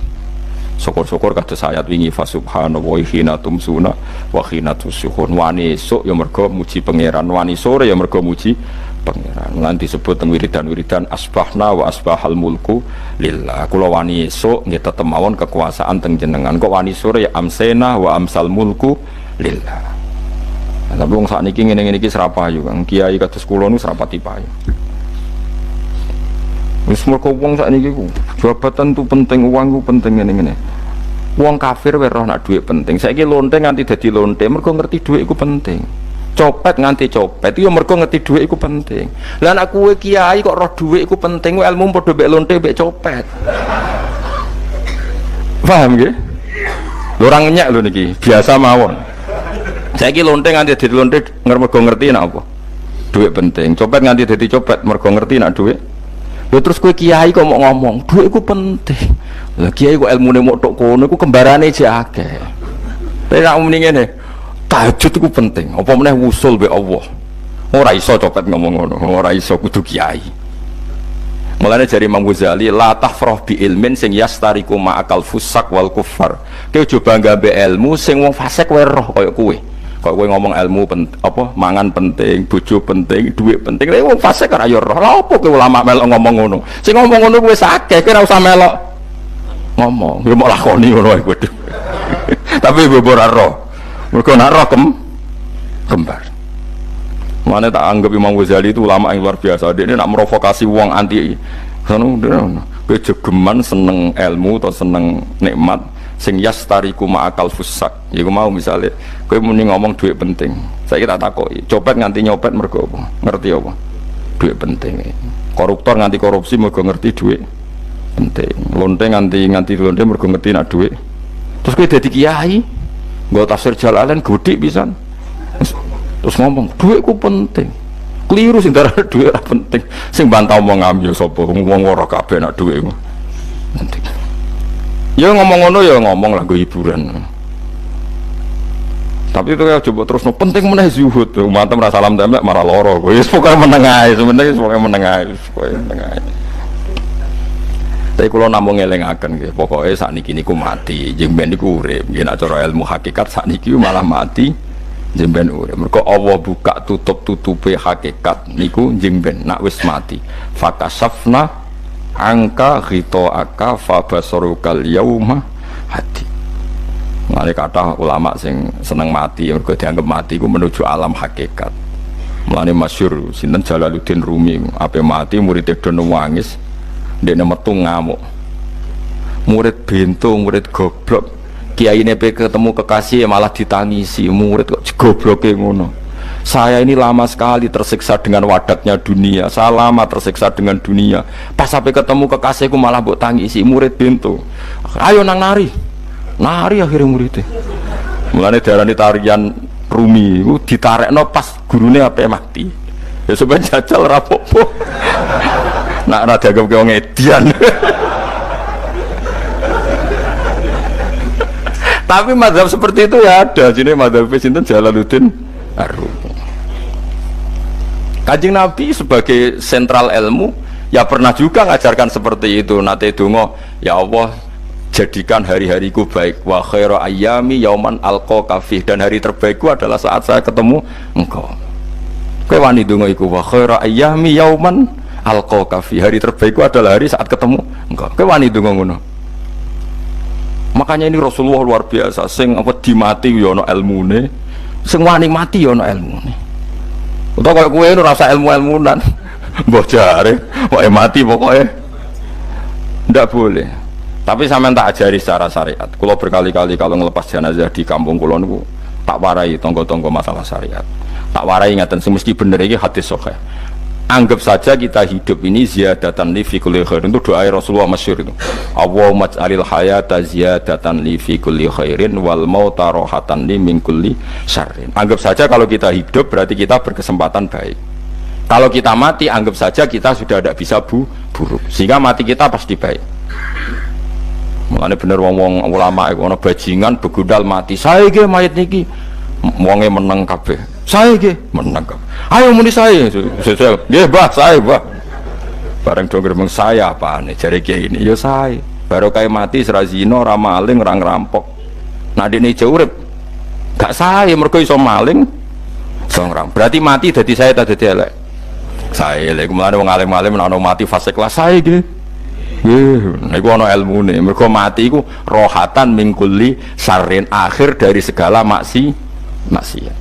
Syukur-syukur kados ayat wingi fa subhanallahi hina tumsuna wa hina tusyuhun. Wani esuk ya mergo muji pangeran, wani sore ya mergo muji pangeran. Lan disebut teng wiridan-wiridan asbahna wa asbahal mulku lillah. Kula wani esuk nggih tetep mawon kekuasaan teng jenengan. Kok wani sore ya amsena wa amsal mulku lillah. Tapi wong sakniki ngene-ngene iki serapayu Kang. Kiai kados kula niku serapati payu. Wis mergo wong sakniki ku jabatan tu penting, uang ku penting ngene-ngene. Wong kafir wae roh nak dhuwit penting. Saiki lonte nganti dadi lonte mergo ngerti dhuwit iku penting. Copet nganti copet itu mergo ngerti dhuwit iku penting. Lah nek kowe kiai kok roh dhuwit iku penting, ilmu padha mek lonte mek copet. Paham nggih? Lho ora ngenyek lho niki, biasa mawon. Saiki lonte nganti dadi lonte mergo ngerti nek apa? Dhuwit penting. Copet nganti dadi copet mergo ngerti nek dhuwit. Lho terus kowe kiai kok mau ngomong, dhuwit iku penting. Lah kiai kok ilmune mok tok kono iku kembarane jek akeh. Tapi nek muni ngene, tahajud itu penting, apa meneh wusul be Allah. Ora iso copet ngomong ngono, ora iso kudu kiai. Mulane jari Imam Ghazali, la tafrah bi ilmin sing yastariku ma'akal fusak wal kufar. Kowe coba nggambe ilmu sing wong fasik wae roh kaya kowe. Kaya kowe ngomong ilmu apa mangan penting, bojo penting, duit penting. Lha wong fasik ora ya roh. Lah apa kowe ulama melok ngomong ngono? Sing ngomong ngono kowe sakeh, kowe ora usah melok ngomong. Ya mok lakoni ngono wae kowe. Tapi ora roh. Mereka nak roh kembar. Mana tak anggap Imam Ghazali itu ulama yang luar biasa. Dia ini nak merovokasi uang anti. Kejegeman seneng ilmu atau seneng nikmat. Sing yastariku ma'akal fusak. Ya aku mau misalnya, kowe muni ngomong duit penting. Saya tak takoki. Copet nganti nyopet mergo apa? Ngerti apa? Duit penting. Koruptor nganti korupsi mergo ngerti duit penting. Lonte nganti lonte mergo ngerti nak duit. Terus kowe dadi kiai. Gak tafsir Jalalain godik pisan. Terus ngomong duitku penting. Keliru sing darah duit ora penting. Sing bantah omong ngambil sapa wong ora kabeh nak duitku penting. Ya ngomong ngono ya ngomong lah go hiburan. Tapi itu ya coba terus no penting meneh zuhud. Umat merasa salam templek marah loro. Wis pokoke meneng ae, sebenarnya pokoke meneng ae, pokoke meneng ae. Tapi kalau namung ngelingaken nggih, pokoke sakniki niku mati, jemben niku urip. Nggih nek cara ilmu hakikat sakniki malah mati, jemben urip. Mergo Allah buka tutup-tutupe hakikat niku jemben nak wis mati. Fakasafna angka ghita'aka fabasarukal yauma hadi. Ngene kata ulama sing seneng mati, mergo dianggap mati iku menuju alam hakikat. Mulane masyhur sinten Jalaluddin Rumi, ape mati murid do nangis. Dene metu ngamuk. Murid bento, murid goblok. Kiai ini ketemu kekasih malah ditangisi. Murid kok gobloke ngono. Saya ini lama sekali tersiksa dengan wadatnya dunia. Saya lama tersiksa dengan dunia. Pas sampai ketemu kekasihku malah mbok tangisi. Murid bento. Ayo nang nari. Nari akhirnya muridnya. Mulane darani tarian Rumi iku ditarekno pas gurune ape mati. Ya sebenarnya jajal rapopo. Nak ada dianggap ke wong edian. Tapi mazhab seperti itu ya ada. Jadi mazhab sinten Jalaluddin Ar-Rumi. Kanjeng Nabi sebagai sentral ilmu ya pernah juga ngajarkan seperti itu. Nate donga, ya Allah jadikan hari-hariku baik. Wa khairu ayyami yauman alqaka fih, dan hari terbaikku adalah saat saya ketemu engkau. Kowe wani donga iku wa khairu ayyami yauman alqaka fih, hari terbaikku adalah hari saat ketemu engkau. Kowe wani donga ngono. Makanya ini Rasulullah luar biasa, sing apa dimati ya ana ilmune, sing wani mati ya ana ilmune. Utawa koyo kowe ora usah ilmu-ilmunan. Mbah jare, wae mati pokoknya. Ndak boleh. Tapi sampean tak ajari secara syariat. Kulo berkali-kali kalau ngelepas jenazah di kampung kulo niku tak warai tonggo-tonggo masalah syariat. Tak warai ngaten semesti bener iki hadis sahih. Anggap saja kita hidup ini ziyadatan li fi kulli khairin, itu doa Rasulullah masyhur itu. Allahumma ij'alil hayata ziyadatan li fi kulli khairin wal mauta rahatan li min kulli syarrin. Anggap saja kalau kita hidup berarti kita berkesempatan baik. Kalau kita mati anggap saja kita sudah tidak bisa buruk. Sehingga mati kita pasti baik. Mulane bener wong-wong ulama iku ana bajingan begundal mati. Saya ge mayit niki wonge meneng kabeh. Saya ge meneng kabeh. Ayo muni saya. Nggih, Mbah, saya, Mbah. Bareng do gremeng saya apane jare kiai ini ya saya. Baru kae mati sira zina, ora maling, ora ngerampok. Nah dene ijo urip. Gak saya mergo iso maling, iso ngerampok. Berarti mati dadi saya ta dadi elek. Saya lek mulane wong alim-alim nek ana mati fase kelas saya nggih. Nggih, niku ana ilmune. Mergo mati iku rohatan mingkuli syarrin, akhir dari segala maksiat.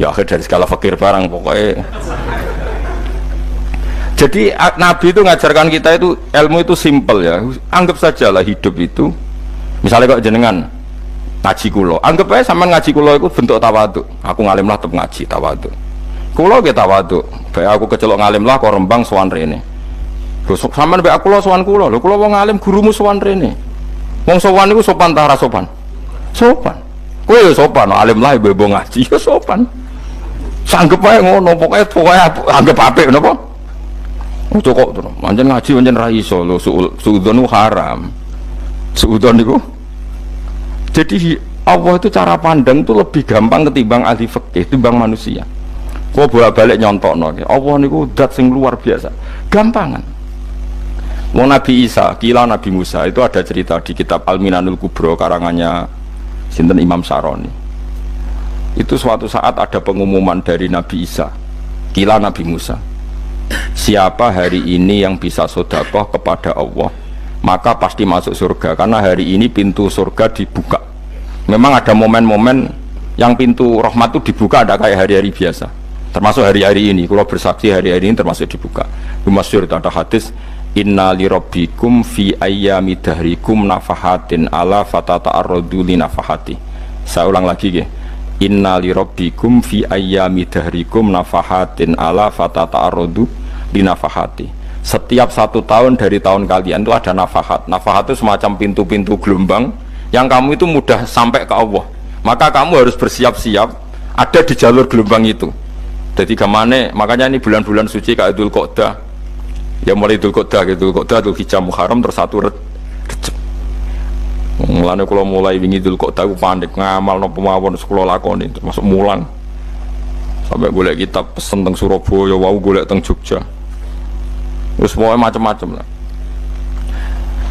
Ya akhir dari segala fakir barang pokoknya. Jadi Nabi itu ngajarkan kita itu ilmu itu simpel ya. Anggap saja lah hidup itu, misalnya kok jenengan ngaji kulo, anggap aja sampean ngaji kulo itu bentuk tawaduk. Aku ngalim lah tetap ngaji tawaduk. Kulo ge tawaduk. Baik aku kecelok ngalim lah kok Rembang sowan rene. Lho sampean bae aku lo sowan kulo. Lho kulo wong ngalim gurumu sowan rene. Wong sowan niku sopan ta ora sopan? Sopan. Kowe yo sopan, alim lah ibu ngaji yo sopan. Sanggep ae ngono, pokoknya anggap apik napa? Oh kok to, pancen ngaji pancen ra iso lho, suudzon haram. Suudzon niku. Jadi Allah itu cara pandang itu lebih gampang ketimbang ahli fikih, ketimbang manusia. Kok bolak-balik nyontokno, Allah niku zat sing luar biasa. Gampangan. Wong Nabi Isa, kila Nabi Musa itu ada cerita di kitab Al-Minanul Kubro karangannya sinten Imam Saroni. Itu suatu saat ada pengumuman dari Nabi Isa, kila Nabi Musa, siapa hari ini yang bisa sedekah kepada Allah maka pasti masuk surga, karena hari ini pintu surga dibuka. Memang ada momen-momen yang pintu rahmat itu dibuka, ada kayak hari-hari biasa, termasuk hari-hari ini. Kalau bersaksi hari-hari ini termasuk dibuka. Masyhur itu ada hadis, inna li rabbikum fi ayyami dahrikum nafahatin ala fatata'arradu li nafahati. Saya ulang lagi ya, inna li rabbikum fi ayyami dahrikum nafahatin ala fatata'arradu li nafahati. Setiap 1 tahun dari tahun kalian itu ada nafahat. Nafahat itu semacam pintu-pintu gelombang yang kamu itu mudah sampai ke Allah. Maka kamu harus bersiap-siap ada di jalur gelombang itu. Jadi kemana? Makanya ini bulan-bulan suci kayak Dzul Qa'dah. Ya mulai Dzul Qa'dah gitu, Dzul Hijjah Muharram terus 1 Rejab. Mulane kalau mulai wingi Dzul Qa'dah aku panik ngamal napa mawon sekolah lakoni termasuk mulang. Sampai golek kitab pesen teng Surabaya, wau golek teng Jogja. Wis pokoke macam-macam lah.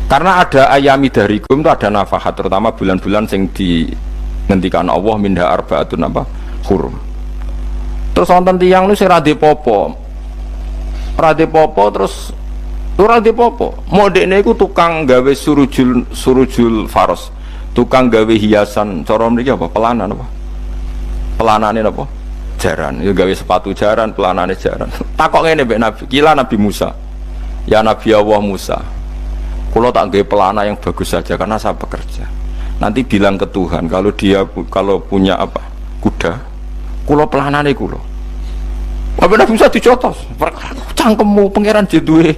Karena ada ayami darikum itu ada nafahat, terutama bulan-bulan sing dinghentikan Allah minha arbaatun apa? Hurum. Terus wonten tiyang niku sing ra dipopo. Ra dipopo terus ora dipopo. Modekne iku tukang gawe surujul faros. Tukang gawe hiasan, cara mriki apa? Pelanan apa? Pelanane apa? Jaran. Ya gawe sepatu jaran, pelanane jaran. Takok ngene mbek Nabi, kila Nabi Musa. Ya Nabi Allah Musa, kalau tak gawe pelana yang bagus saja karena saya bekerja. Nanti bilang ke Tuhan kalau punya apa kuda, kulo pelanane kulo. Apa Nabi Musa dicotos? Cangkemmu pangeran jeduwe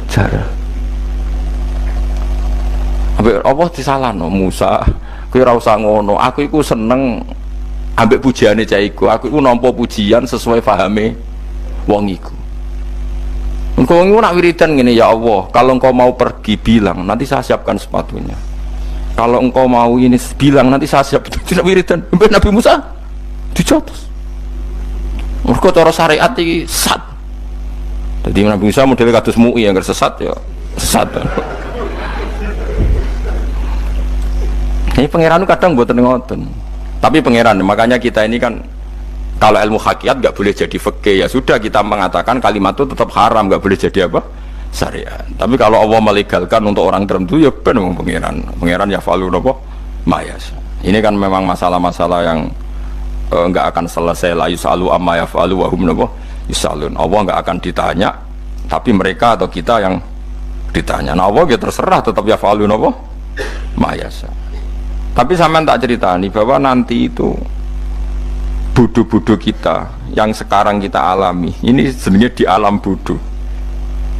jaran. Ambek apa disalahno Musa? Kowe ora usah ngono. Aku iku seneng ambek pujiane cah iku. Aku iku nampa pujian sesuai pahame wong iku. Engkau nak wiridan gini, ya Allah, kalau engkau mau pergi bilang, nanti saya siapkan sepatunya. Kalau engkau mau ini bilang, nanti saya siap. Tidak wiridan. Nabi Musa dicotos. Mereka cara syariat ini sesat. Jadi Nabi Musa modelnya kados MUI yang sesat ya sesat. Ini pangeran kadang mboten ngoten. Tapi pangeran, makanya kita ini kan kalau ilmu hakikat nggak boleh jadi fikih, ya sudah kita mengatakan kalimat itu tetap haram, nggak boleh jadi apa? Syariat. Tapi kalau Allah melegalkan untuk orang tertentu, ya benar pangeran ya falu apa? Mayas. Ini kan memang masalah-masalah yang nggak akan selesai. La yusalu amma yafalu wa hum yusalun. Allah nggak akan ditanya, tapi mereka atau kita yang ditanya. Nah Allah ya terserah, tetap ya falu apa? Mayas. Tapi sampean tak ceritani bahwa nanti itu bodoh-bodoh kita yang sekarang kita alami ini sebenarnya di alam bodoh.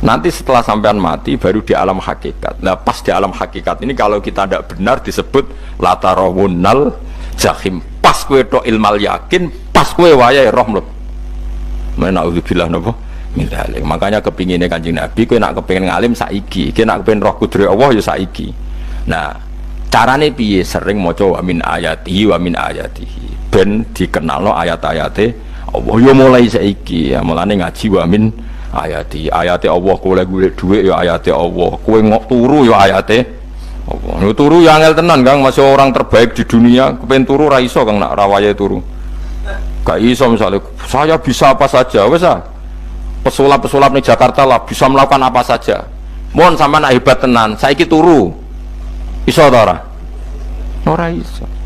Nanti setelah sampean mati baru di alam hakikat. Nah pas di alam hakikat ini kalau kita tidak benar disebut latarawunnal jahim. Pas kue tok ilmal yakin, pas kue wayai roh mleb. Menauzubillah napa min dzalik. Makanya kepingine Kanjeng Nabi kue nak kepengin ngalim saiki, kue nak kepengin roh kudrat Allah ya saiki. Nah carane piye? Sering maca wa min ayatihi wa min ayatihi ben dikenalno ayat-ayate Allah ya mulai saiki ya, mulane ngaji wa min ayati Allah, kowe golek dhuwit ya ayate Allah, kowe ngok turu ya ayate Allah. Turu ya angel tenan Kang, masih orang terbaik di dunia kepen turu ra iso Kang, nak rawaye turu gak iso. Misalnya saya bisa apa saja wis ah, pesulap-pesulap di Jakarta lah bisa melakukan apa saja, mohon sampean nak hebat tenan saiki turu iso ta ora? Ora iso.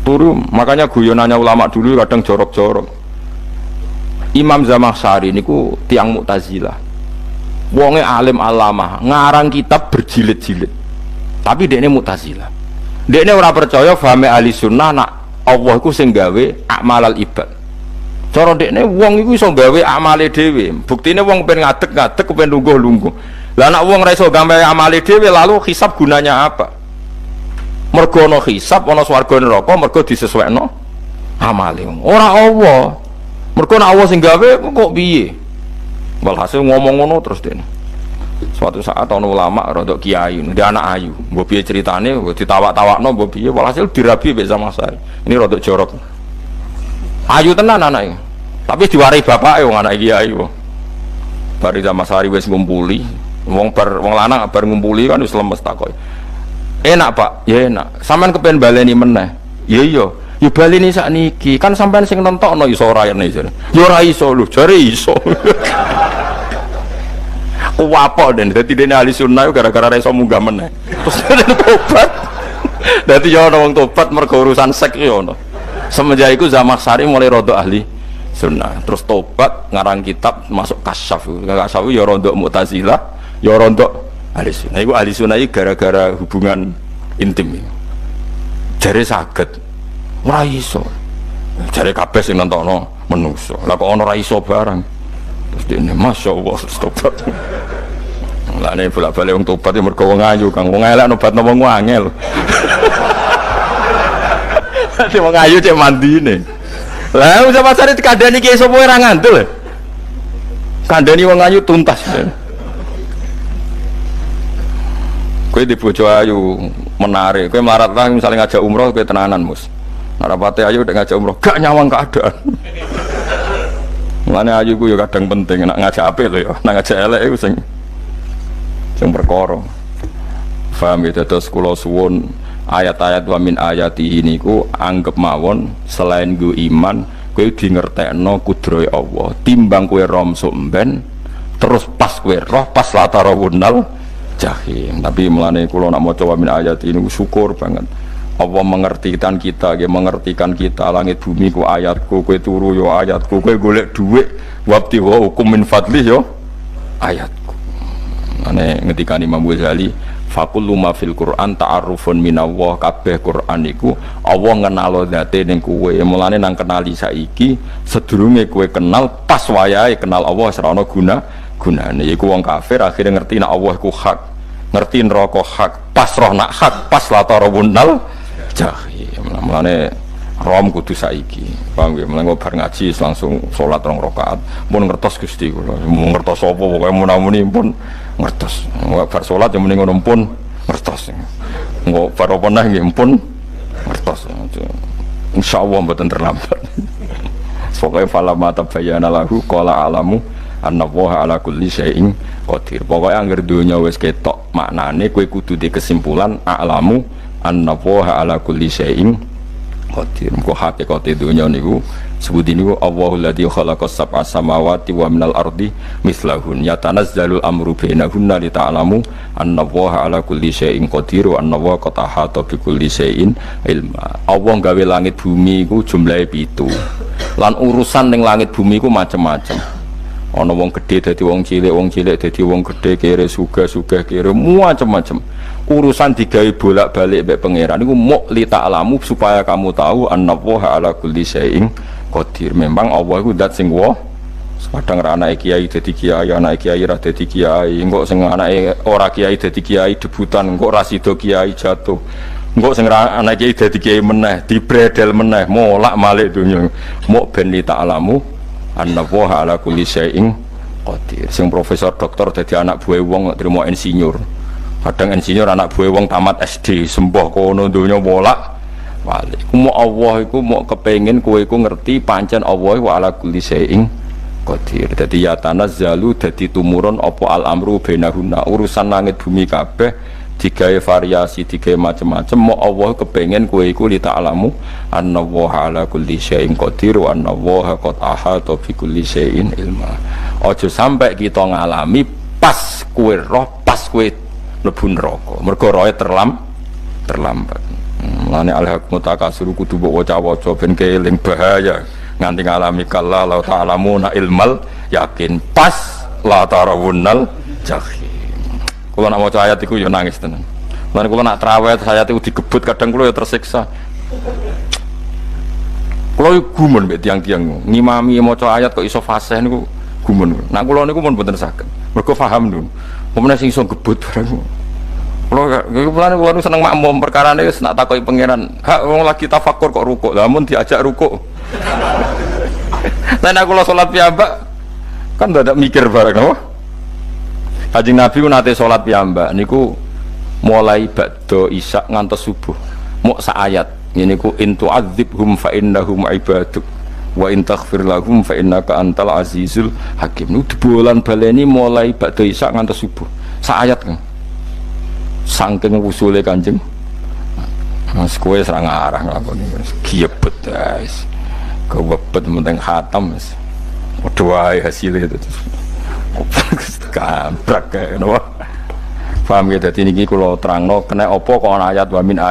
Turu, makanya guyonannya ulama dulu kadang jorok-jorok. Imam Zamakhsyari niku tiang Mu'tazilah. Wonge alim alama, ngarang kitab berjilid-jilid. Tapi dekne Mu'tazilah. Dekne ora percaya fahame ahli sunnah nak Allah iku sing gawe amalal ibad. Cara dekne wong iku iso gawe amale dhewe. Buktine wong pengen ngadeg-ngadeg, pengen lungguh-lungguh. Lah nek wong ora iso gawe amale dhewe lalu hisab gunanya apa? Mergo ana hisab, ana swarga neraka, mergo disesuaikno amale. Ora Allah. Mergo nek Allah sing gawe kok piye? Walhasil ngomong ngono terus dene. Suatu saat ana ulama rodok kiai, dia anak ayu. Mbok piye ceritane, ditawak-tawakno mbok piye, walhasil dirabi mbek Zamakhsyari. Ini rodok jorok. Ayu tenan anake. Tapi diwarai bapake wong anak kiai kok. Bari Zamakhsyari wis ngumpuli, wong lanang bar ngumpuli kan wis lemes takoki. Enak Pak, ya enak. Sampean kepen baleni meneh. Ya iya, ya baleni sakniki. Kan sampean sing nentokno iso ora rene jare. Ya ora iso lho, jare iso. Kuwapok den dadi dene ahli sunnah gara-gara ora iso munggah meneh. Terus tobat. Dadi ya ana wong tobat mergo urusan sek ya ono. Semenjak iku Zamakhsyari mulai rada ahli sunnah. Terus tobat ngarang kitab masuk kasyaf. Kasyaf ya rada Mu'tazilah, ya rada ahli sunnah. Iku ahli sunnah iki gara-gara hubungan intim. Jare saged ora iso. Jare kabeh sing nentokno menungso. Lah kok ana ora iso barang. Terus dene masyaallah tobat. Lah nek bolak-balik wong tobat ya mergo wong ayu Kang. Wong elek nobatno wong angel. Dadi wong ayu cek mandine. Lah usah pasare dikandani ki sapa ora ngandel. Kandani wong ayu tuntas. Kowe di bojo ayu menarik, kowe melarat lah misalnya ngajak umroh kowe tenanan mus. Narapate ayu udah ngajak umroh gak nyawang keadaan. Mulane ayu ku ya kadang penting nak ngajak apik lho ya, nak ngajak elek iku sing perkara. Paham ya, terus kula suwun ayat-ayat wa min ayati niku anggap mawon selain go iman kowe di ngertekno kudrohe Allah. Timbang kowe rom somben terus pas kowe roh pas latarawunal jahim. Tapi mulane kula nak maca wa min ayat ini syukur banget Allah mengertikan kita, dia mengertikan kita. Langit bumi ku ayatku, kowe turu yo ayatku, kowe golek dhuwit wabti wa hukum min fadli yo ayatku. Ane ngendikane Imam Ghazali faqullu ma fil Qur'an ta'arufun minallah. Kabeh Qur'an iku Allah ngenalo zate ning kowe. Mulane nang kenali saiki sedurunge kowe kenal pas wayahe kenal Allah ora ana gunane. Iku wong kafir akhirnya ngerti nek Allah iku hak, ngerti neraka hak, pas roh nak hak, pas latarawunnal jahim. Mulane rom kudu saiki. Paham nggih? Mulane bar ngaji langsung salat 2 rakaat. Mun ngertos Gusti kula. Mun ngertos apa pokoke munamuni pun ngertos. Bar salat yang mending ngono pun ngertos. Engko bar apa neh nggih pun ngertos. Insyaallah mboten terlambat. Pokoke falama tabayyana lahu qala alamu annallaha ala kulli syai'in qadir. Pokoke anggere donya wis ketok maknane kowe kudu di kesimpulan a'lamu annallaha ala kulli syai'in qadir. Engko hakikate dunya niku sebut niku Allahul ladzi khalaqas sab'a samawati wa minal ardi mislahun yatanazzalul amru bainahunna li ta'lamu annallaha ala kulli syai'in qadir wa annallaha qad ahata bi kulli syai'in ilma. Allah gawe langit bumi iku jumlahe 7. Lan urusan ning langit bumi iku macam-macam. Ana wong gedhe dadi wong cilik dadi wong gedhe, kere sugih kere macam-macam. Urusan digawe bolak-balik mbek pangeran niku muk li ta'lamu supaya kamu tahu annallaha ala kulli syai'in qadir. Memang Allah iku zat sing wa kadang ra anake kiai dadi kiai, anake kiai ra dadi kiai, engko sing anake ora kiai dadi kiai debutan, engko ra sida kiai jatuh. Engko sing anake kiai dadi kiai meneh, dibredel meneh, molak-malik donya. Muk ben li ta'lamu annallaha ala kulli syai'in qadir. Sing profesor doktor dadi anak buah wong trimo insinyur. Kadang insinyur anak buah wong tamat SD, sembah kono donya bolak balik. Ku Allah iku mau kepengin kowe iku ngerti pancen Allah wa ala kulli syai'in qadir. Dadi ya tanazzalu dadi tumurun apa al amru bainahunna. Urusan langit bumi kabeh digawe variasi, digawe macam-macam. Mau Allah kepengin kowe iku li ta'lamu annallaha ala kulli syai'in qadir wa annallaha qad ahata bi kulli syai'in ilma. Aja sampai kita ngalami pas kowe roh, pas kowe mlebu neraka. Mergo roe terlambat. Mulane al-haqmu takasuru kudu mbok waca-waca ben keling bahaya nganti ngalami kala la ta'lamuna ilmal yakin pas la tarawunnal jahim. Kula nak maca ayat iku ya nangis tenan. Mulane kula nak traweh ayat iku digebut kadang kula ya tersiksa. Kula gumun mbek tiang-tiang ngimami maca ayat kok iso fasih niku gumun. Nak kula niku pun mboten saged. Mergo paham lho. Pemene sing iso gebut bareng. Kula seneng makmum perkarane wis nak takoki pangeran. Hak wong lagi tafakur kok rukuk. Lah mun diajak rukuk. Lah nek kula salat piyambak kan dadak mikir bareng apa? Kanjeng Nabi nate salat piyambak niku mulai ba'da isya ngantos subuh. Mok sak ayat. Niku in tu'adzibhum fa innahum ibaduk wa in taghfir lahum fa innaka antal azizul hakim. Niku dibolan baleni mulai ba'da isya ngantos subuh. Sak ayat kan. Saking usule Kanjeng Mas kowe serang arah nglakoni giebet guys kewebet penting khatam wis padha wae hasilnya itu kabrak ngono paham ya. Dadi niki kula terangno kena apa kok ana ayat wa min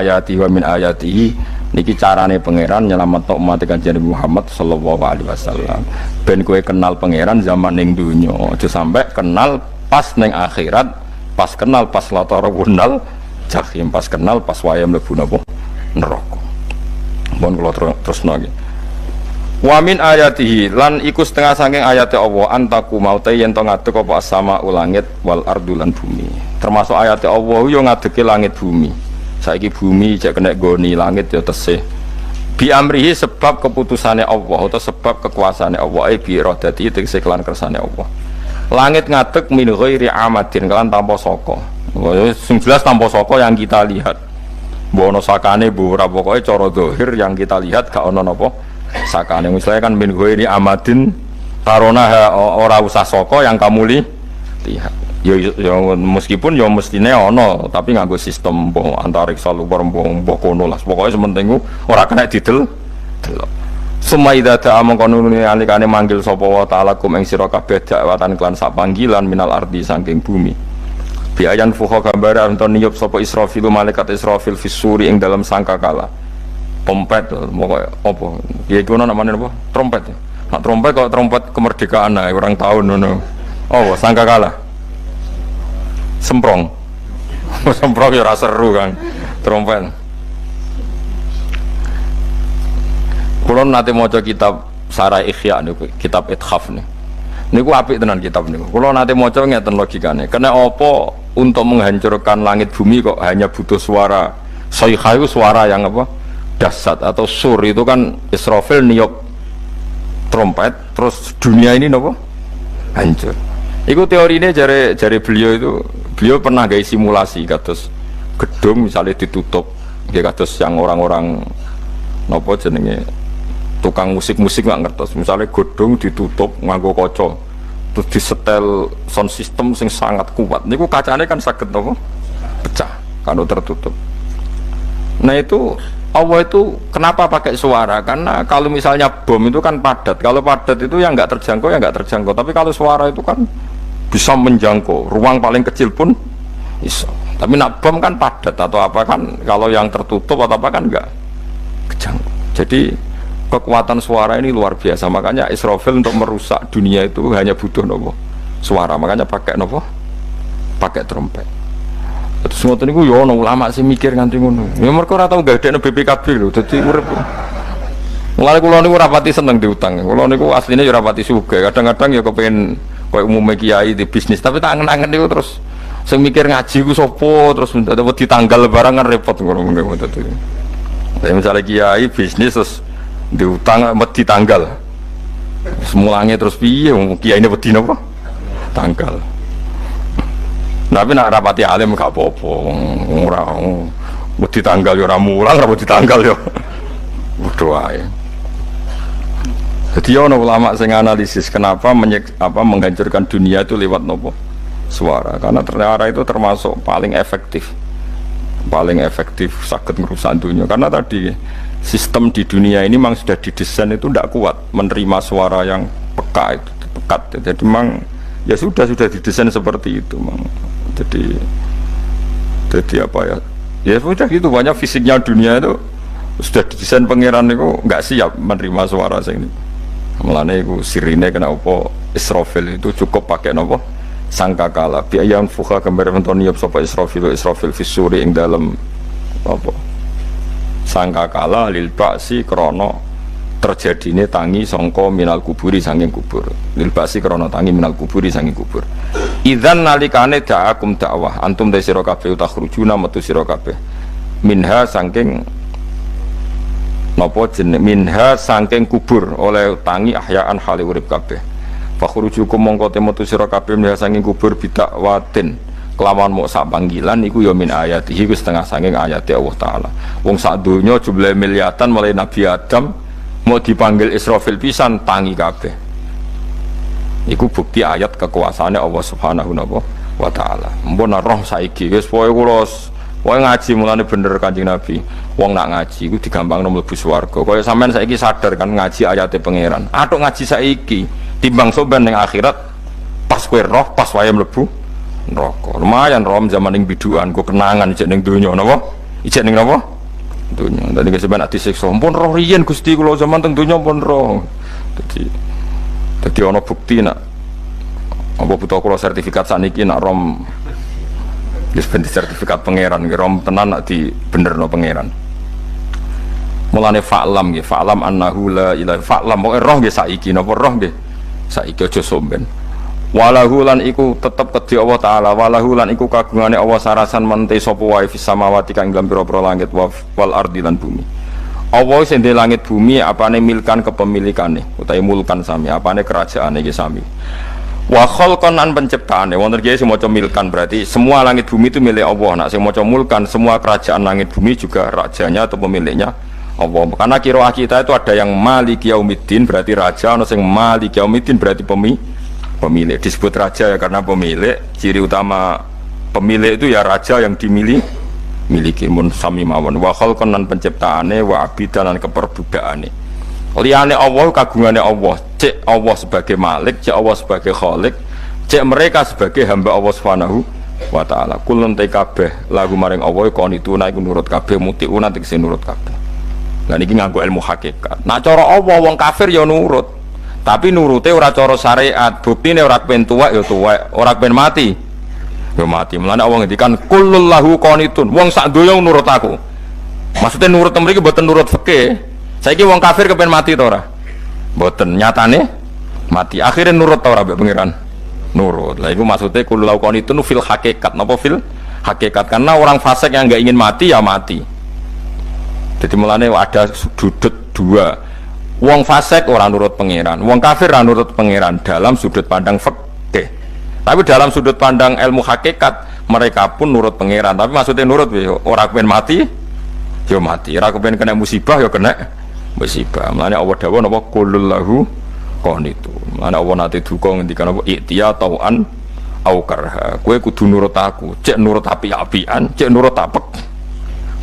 ayati niki carane pangeran nyelametno umat Kanjeng Muhammad sallallahu alaihi wasallam ben kowe kenal pangeran zaman ning donya aja sampai kenal pas ning akhirat. Pas kenal pas latarawunal jahim, pas kenal pas wayam mlebu napa neraka. Mohon kula terus nggih. Wa min ayatihi lan iku setengah saking ayate Allah antaku maute yen to ngadeg apa sama ulangit wal ardulan bumi. Termasuk ayate Allah yo ngadege langit bumi. Saiki bumi cek kena goni langit yo tesih. Bi amrihi sebab keputusane Allah atau sebab kekuasaane Allah bi iradati tegese kelan kersane Allah. Langit ngadeg min ghairi amadin kan tanpa saka. Sing jelas tanpa saka yang kita lihat. Mbok ana sakane mbok ora pokoke cara zahir yang kita lihat gak ana napa sakane. Misalnya kan min ghairi amadin tarona ora usah saka yang kamu lihat. Ya meskipun ya mestine ana tapi nganggo sistem mbok antariksa luar mbok kono lah. Pokoke sementing ora kena didel delok. Sumaida ta'among konununi alikane manggil sapa wa ta'ala kum ing sira kabeh dakwatan klan sak panggilan minal ardi saking bumi. Bi ayan fuha gambare anton niyup sapa Israfil malaikat Israfil fisuri ing dalam sangkakala. Trompet pokoke apa? Ya iku namane apa? Trompet. Nak trompet kok trompet kemerdekaan ae orang tahun ngono. Oh, sangkakala. Semprong. Semprong ya ora seru kan. Trompet. Kalau nanti mau kitab Sarah Ikhya niku, kitab Ithaf nih. Niku apik tenan kitab niku. Kalau nanti mau ngeten logikane. Karena apa untuk menghancurkan langit bumi kok hanya butuh suara. Sayha itu suara yang apa? Dahsyat atau sur itu kan Israfil niup trompet terus dunia ini apa? Hancur. Iku teori ini jari beliau pernah gaya simulasi kados gedung misalnya ditutup, kayak kados yang orang-orang nopo jenenge tukang musik nggak ngertos, misalnya gedung ditutup nganggo kaca terus disetel sound system sing sangat kuat niku kacane kan saged nopo pecah kalau tertutup. Nah itu Allah itu kenapa pakai suara? Karena kalau misalnya bom itu kan padat. Kalau padat itu yang nggak terjangkau ya nggak terjangkau. Tapi kalau suara itu kan bisa menjangkau. Ruang paling kecil pun bisa. Tapi nak bom kan padat atau apa kan? Kalau yang tertutup atau apa kan nggak kejangkau. Jadi kekuatan suara ini luar biasa. Makanya Israfil untuk merusak dunia itu hanya butuh nopo suara. Makanya pakai nopo, pakai trompet. Terus ngoten niku yo ono ulama sing mikir nganti ngono. Ya mergo ora tau gagdekno BPKB lho, dadi urip. Mulane kula niku ora pati seneng diutang. Kula niku asline yo ora pati sugih. Kadang-kadang ya kepengin koyo umume kiai di bisnis, tapi tak angen-angen niku terus sing mikir ngaji ku sapa, terus wedi tanggal barang kan repot ngono ngono dadi. Tapi misalnya kiai bisnis terus diutang wedi tanggal. Semulange terus piye wong kiyaine wedi napa? Tanggal. Tapi nak rapati alim gak apa-apa, ora wedi tanggal yo ora mulang, ora wedi tanggal yo berdoa ya. Jadi ono ulama sing analisis kenapa menghancurkan dunia itu lewat nopo suara, karena ternyata itu termasuk paling efektif sakit merusak dunia. Karena tadi sistem di dunia ini memang sudah didesain itu tidak kuat menerima suara yang pekat itu, pekat. Jadi memang ya sudah didesain seperti itu, memang. Jadi apa ya? Ya sudah gitu, banyak fisiknya dunia itu sudah didesain pangeran itu nggak siap menerima suara ini. Mulane itu sirine kena apa Israfil itu cukup pakai nopo sangkakala. Biayan fuka gambar mentoniop sapa Israfil fisuri ing dalam apa sangkakala lil ba'si krana terjadine tangi sangka minal kuburi sanging kubur. Lil ba'si krana tangi minal kuburi sanging kubur. Idzan nalikane da'akum dakwah antum ta sira kabeh takhrujuna metu sira kabeh minha saking napa jeneng minha saking kubur oleh tangi ahyaan hale urip kabeh fakhrujukum mongko te metu sira kabeh minha saking kubur bidakwatin kelawan mok sak panggilan iku ya min ayatihi wis setengah saking ayate Allah taala. Wong sak donya jumlah miliatan mulai Nabi Adam mau dipanggil Israfil pisan tangi kabeh. Iku bukti ayat kekuasaannya Allah Subhanahu wa taala. Mbon roh saiki wis pokoke kula ngaji mulane bener Kanjeng Nabi. Wong nak ngaji iku digampangno mlebu swarga. Kaya sampean saiki sadar kan ngaji ayate pangeran. Atuk ngaji saiki timbang soban ning akhirat pas kowe roh pas wae mlebu neraka. Lumayan rom zaman ning bidukan kok kenangan ijek ning donya napa? Ijek ning napa? Donya. Dadi sampean ati siksa. Pun roh riyen Gusti kula zaman teng donya pun roh. Jadi ana bukti nak apa butuh kula sertifikat saniki nak rom wis ben sertifikat pangeran rom tenan nak di benerno pangeran. Mulane fa'lam nggih, fa'lam annahu la ilaha fa'lam pokoke roh nggih saiki napa roh nggih saiki aja somben. Walahu lan iku tetep kedhi Allah taala, walahu lan iku kagungane Allah sarasan mente sapa wae fis samawati kang dalam pira-pira langit wal ardi lan bumi. Allah sing ndek langit bumi apane milkan kepemilikane utawi mulkan sami apane kerajaane iki sami. Wa khalqan an penciptaane wonten iki sing maca milkan berarti semua langit bumi itu milik Allah. Nak sing maca mulkan semua kerajaan langit bumi juga rajanya atau pemiliknya Allah. Karena qiraah kita itu ada yang Malik Yaumiddin berarti raja, ana sing Malik Yaumiddin berarti pemilik. Disebut raja ya karena pemilik. Ciri utama pemilik itu ya raja yang miliki mun sami mawon wa khalqan lan penciptaane wa abidan lan keperbudakane. Liyane Allah kagungane Allah, cek Allah sebagai Malik, cek Allah sebagai Khalik, cek mereka sebagai hamba Allah Subhanahu wa taala. Kulun te kabeh lagu maring Allah konituna iku nurut kabeh mutiuna tegese nurut kabeh. Lah niki nganggo ilmu hakikat. Nak cara Allah wong kafir ya nurut. Tapi nurute ora cara syariat. Buktine ora kepen tuwek ya tuwek, ora kepen mati ya mati. Mulane Allah ngendikan kullul lahu qanitun. Wong sak donya nurut aku. Maksudnya nurut mriki mboten nurut fikih. Saiki wong kafir kepen mati ta ora? Mboten, nyatane mati. Akhirnya nurut ta ora mbek pangeran? Nurut. Lah iku maksudnya kullul lahu qanitun fil hakikat. Napa fil hakikat? Karena orang fasik yang enggak ingin mati ya mati. Jadi mulane ada sudut dua. Wong fasik orang nurut pangeran, wong kafir ora nurut pangeran dalam sudut pandang fikih. Tapi dalam sudut pandang ilmu hakikat mereka pun nurut pangeran. Tapi maksudnya nurut orang kepen mati, ya mati. Orang kepen kena musibah, ya kena musibah. Mulane Allah dawuh napa qulul lahu qanitun. Mulane Allah nate duka ngendikan apa iktiya tauan au karha. Kowe kudu nurut aku, cek nurut api-apian, cek nurut apek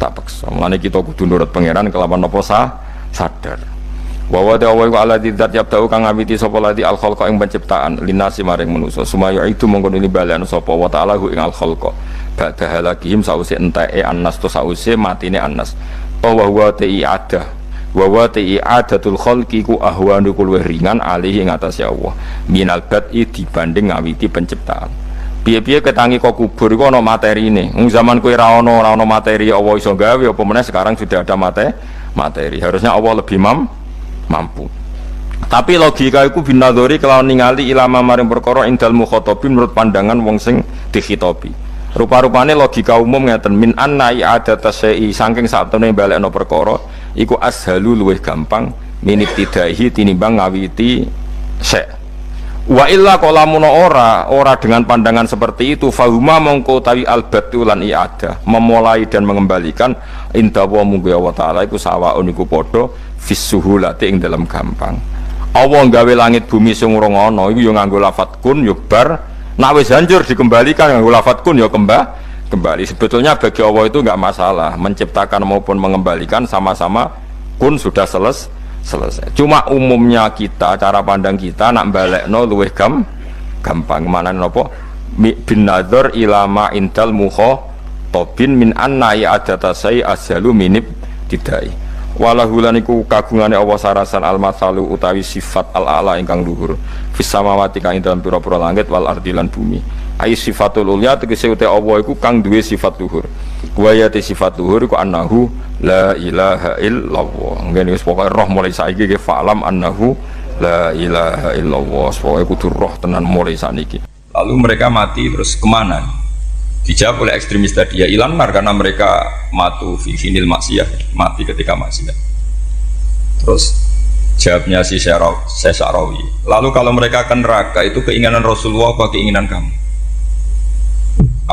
tak paksa. Mulane kita kudu nurut pangeran kelawan apa sadar. Wa wa ta'ala wa alladzi dzat yabta'u kang ngawiti sapa lati al khalqa ing penciptaan linasi maring manusa sumaya itu mongko ini balen sapa wa ta'ala ing al khalqa ba'da halakihim sause enteke annas to sause matine annas wa huwa ta'ada wa wa ta'adatul khalqi ku ahwanu luwih ringan alih ing atase Allah minal bad'i dibanding ngawiti penciptaan. Piye-piye ketangi kok kubur iku ana materine. Zaman kowe ra ono materi Allah iso gawe apa meneh sekarang sudah ada materi. Harusnya Allah lebih mampu. Tapi logika iku binadzori kelawan ningali ilama maring perkara indal mukhatabin menurut pandangan wong sing dikhitobi. Rupa-rupane logika umum ngeten min anna i'adata syai'i saking satune balekno perkara iku ashalu luwih gampang minit tidaihi tinimbang ngawiti syai'. Wa illa qalamun ora dengan pandangan seperti itu fahuma mongko tawi albatulan i'adah memulai dan mengembalikan inda wa munggu Allah taala iku sawaun iku padha fisuhulati ing dalam gampang. Allah gawe langit bumi sing ora ana iku ya nganggo lafat kun ya bar, nek wis hancur dikembalikan nganggo lafat kun ya kembali. Sebetulnya bagi Allah itu enggak masalah, menciptakan maupun mengembalikan sama-sama kun sudah selesai. Cuma umumnya kita, cara pandang kita nak balekno luwih gampang. Mana napa bin nadzar ilama indal mukhatabin min anna i'adata sai ashalu minib tidai. Walahulan iku kagungane Allah sarasan al-matsalu utawi sifat al-a'la ingkang luhur fis samawati kang ing dalam pira-pira langit wal ardi lan bumi. Ai sifatul ulya tegese uti Allah iku kang duwe sifat luhur. Kuwayate sifat luhur iku annahu la ilaha illallah. Ngene wis pokoke roh mulai saiki ke fa'lam annahu la ilaha illallah. Pokoke kudu roh tenan mulai saniki. Lalu mereka mati terus kemana? Dijawab oleh ekstremis tadi ya ilan nar karena mereka matu fi finil maksiyah, mati ketika maksiat. Terus jawabnya si Syarawi, lalu kalau mereka akan neraka itu keinginan Rasulullah apa keinginan kamu?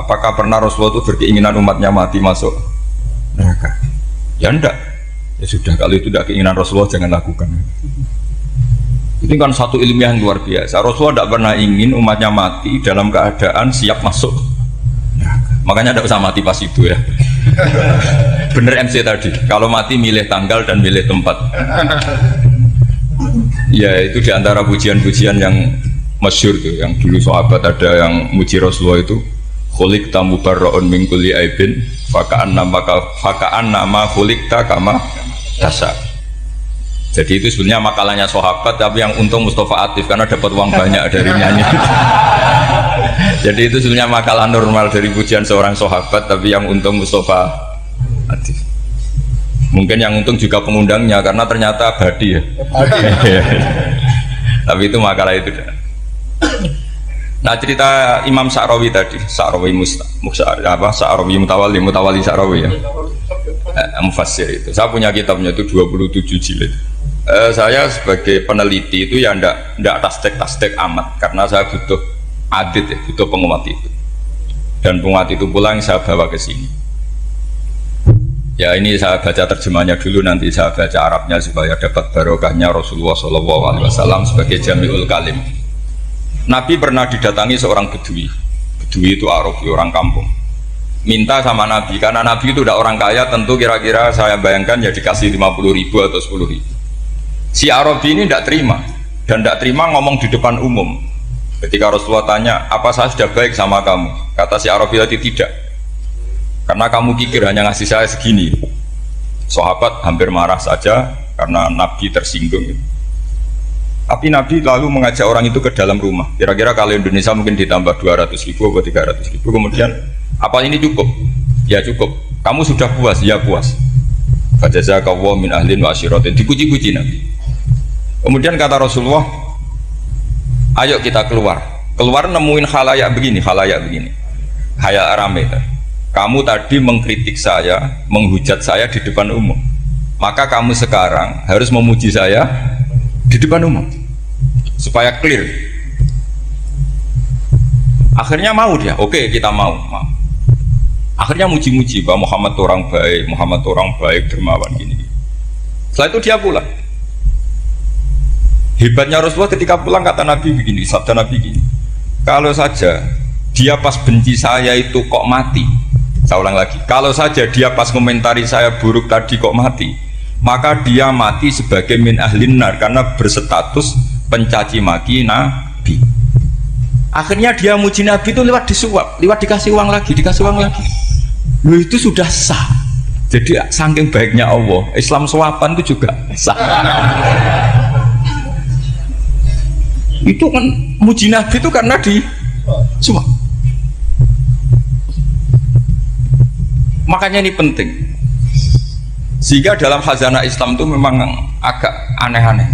Apakah pernah Rasulullah itu berkeinginan umatnya mati masuk neraka? Ya enggak. Ya sudah, kalau itu tidak keinginan Rasulullah jangan lakukan. Itu kan satu ilmiah yang luar biasa. Rasulullah tidak pernah ingin umatnya mati dalam keadaan siap masuk. Makanya tidak usah mati pas itu ya. Bener MC tadi, kalau mati milih tanggal dan milih tempat. Ya itu diantara pujian-pujian yang masyhur tuh, yang dulu sahabat ada yang muji Rasulullah itu khuliqta mubarra'un min kulli aibin faka'an nama khuliqta kama tasa. Jadi itu sebenarnya makalahnya sahabat, tapi yang untung Mustafa Atif karena dapat uang banyak dari nyanyi. Jadi itu sebenarnya makalah normal dari pujian seorang sahabat, tapi yang untung Mustafa Atif. Mungkin yang untung juga pengundangnya karena ternyata abadi ya. Tapi itu makalah itu. Nah cerita Imam Syarawi tadi, Syarawi Syarawi Mutawali Syarawi ya. Mufassir itu. Saya punya kitabnya itu 27 jilid. Saya sebagai peneliti itu ya ndak tasdek amat karena saya butuh adit ya, butuh penguat itu. Dan penguat itu pula yang saya bawa ke sini. Ya ini saya baca terjemahnya dulu, nanti saya baca Arabnya supaya dapat barokahnya Rasulullah SAW sebagai Jami'ul Kalim. Nabi pernah didatangi seorang bedui. Bedui itu Arabi, orang kampung. Minta sama Nabi, karena Nabi itu udah orang kaya, tentu kira-kira saya bayangkan ya dikasih 50.000 atau 10.000. Si Arabi ini tidak terima, dan tidak terima ngomong di depan umum. Ketika Rasulullah tanya, apa saya sudah baik sama kamu? Kata si Arabi tadi tidak, karena kamu pikir hanya ngasih saya segini. Sahabat hampir marah saja karena Nabi tersinggung. Tapi Nabi lalu mengajak orang itu ke dalam rumah. Kira-kira kalau Indonesia mungkin ditambah 200.000 atau 300.000. Kemudian, apa ini cukup? Ya cukup. Kamu sudah puas? Ya puas. Fajazakallahu min ahlin wa asyiratin. Dipuji-puji Nabi. Kemudian kata Rasulullah, ayo kita keluar. Keluar nemuin khalayak begini. Khalayak rame. Kamu tadi mengkritik saya, menghujat saya di depan umum. Maka kamu sekarang harus memuji saya di depan umum supaya clear. Akhirnya mau dia, oke kita mau. Akhirnya muji-muji bahwa Muhammad orang baik, dermawan gini. Setelah itu dia pulang. Hebatnya Rasulullah ketika pulang kata Nabi begini, sabda Nabi begini, kalau saja dia pas benci saya itu kok mati, Saya ulang lagi, kalau saja dia pas komentari saya buruk tadi kok mati, maka dia mati sebagai min ahlin nar karena berstatus pencaci maki Nabi. Akhirnya dia muji Nabi itu lewat disuap, lewat dikasih uang lagi, dikasih uang lagi. Loh, itu sudah sah. Jadi saking baiknya Allah, Islam suapan itu juga sah. Itu kan muji Nabi itu karena disuap. Makanya ini penting. Sehingga dalam khazanah Islam itu memang agak aneh-aneh.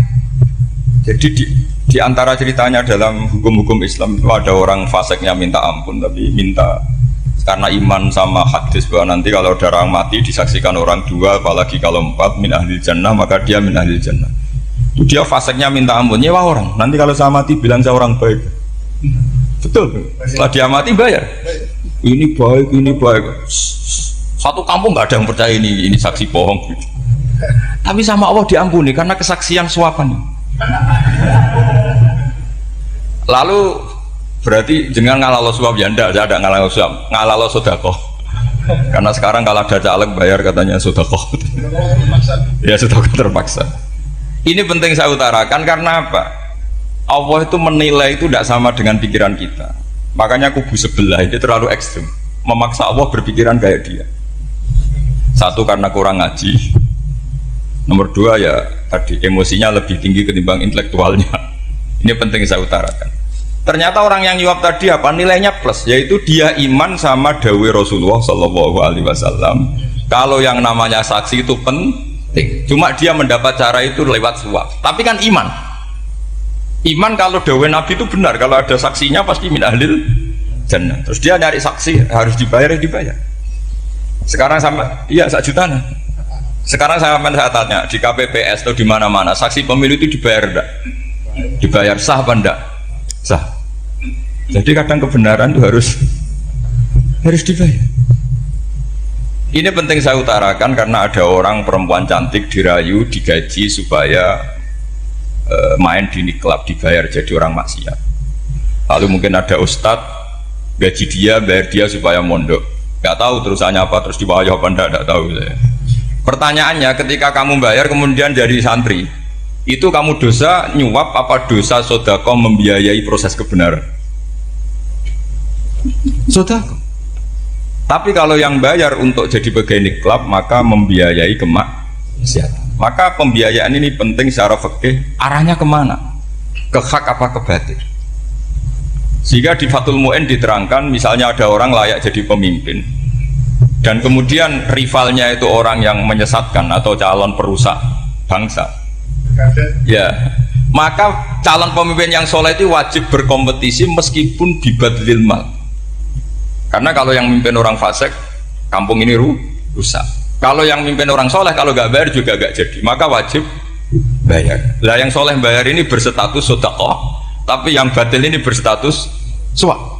Jadi di antara ceritanya dalam hukum-hukum Islam itu ada orang fasiknya minta ampun, tapi minta karena iman sama hadis bahwa nanti kalau ada orang mati disaksikan orang dua, apalagi kalau empat min ahli jannah, maka dia min ahli jannah. Itu dia fasiknya minta ampun, nyewa orang. Nanti kalau saya mati bilang saya orang baik. Betul. Setelah dia mati bayar. Ini baik, ini baik. Satu kampung nggak ada yang percaya ini saksi bohong. Tapi sama Allah diampuni karena kesaksian suapan. Lalu berarti jangan ngalalo suap ya ndak, saya ada ngalalo suap, ngalalo sodako. Karena sekarang kalau ada caleg bayar katanya sodako. Ya sodako terpaksa. Ini penting saya utarakan karena apa? Allah itu menilai itu tidak sama dengan pikiran kita. Makanya kubu sebelah ini terlalu ekstrim, memaksa Allah berpikiran kayak dia. Satu karena kurang ngaji, nomor dua ya tadi emosinya lebih tinggi ketimbang intelektualnya. Ini penting saya utarakan. Ternyata orang yang nyuap tadi apa nilainya plus, yaitu dia iman sama dawai Rasulullah Shallallahu Alaihi Wasallam. Kalau yang namanya saksi itu penting, cuma dia mendapat cara itu lewat suap. Tapi kan iman kalau dawai Nabi itu benar, kalau ada saksinya pasti min ahlil jannah. Terus dia nyari saksi harus dibayar. Sekarang sama, iya 1 juta. Sekarang saya tanya di KPPS atau di mana-mana saksi pemilu itu dibayar enggak? Dibayar sah apa enggak? Sah. Jadi kadang kebenaran itu harus dibayar. Ini penting saya utarakan karena ada orang perempuan cantik dirayu, digaji supaya main di klub, dibayar jadi orang maksiat. Lalu mungkin ada ustadz gaji dia, bayar dia supaya mondok. Gak tahu terusannya apa, terus dibayar apa enggak tahu saya. Pertanyaannya, ketika kamu bayar kemudian jadi santri, itu kamu dosa nyuap apa dosa sodako membiayai proses kebenaran? Sodako. Tapi kalau yang bayar untuk jadi pegawai klub maka membiayai kemaksiatan. Maka pembiayaan ini penting secara fikih. Arahnya kemana? Ke hak apa ke batil? Sehingga di Fathul Mu'in diterangkan, misalnya ada orang layak jadi pemimpin dan kemudian rivalnya itu orang yang menyesatkan atau calon perusak bangsa, ya maka calon pemimpin yang soleh itu wajib berkompetisi meskipun bibadlil mal. Karena kalau yang mimpin orang fasik, kampung ini rusak. Kalau yang mimpin orang soleh, kalau nggak bayar juga nggak jadi, maka wajib bayar. Lah yang soleh bayar ini berstatus sedekah, tapi yang batil ini berstatus suap.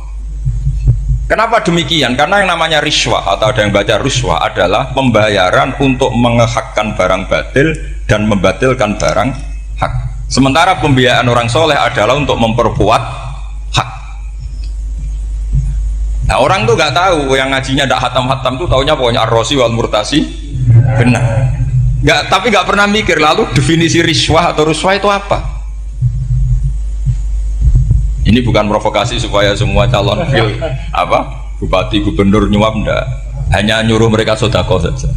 Kenapa demikian? Karena yang namanya riswah atau ada yang baca ruswah adalah pembayaran untuk mengehakkan barang batil dan membatilkan barang hak. Sementara pembiayaan orang soleh adalah untuk memperkuat hak. Nah orang tuh nggak tahu, yang ngajinya tidak hatam-hatam tuh taunya pokoknya ar-rosi wal murtasi benar. Tapi nggak pernah mikir lalu definisi riswah atau ruswah itu apa. Ini bukan provokasi supaya semua calon bupati gubernur nyuap, enggak, hanya nyuruh mereka sodako saja.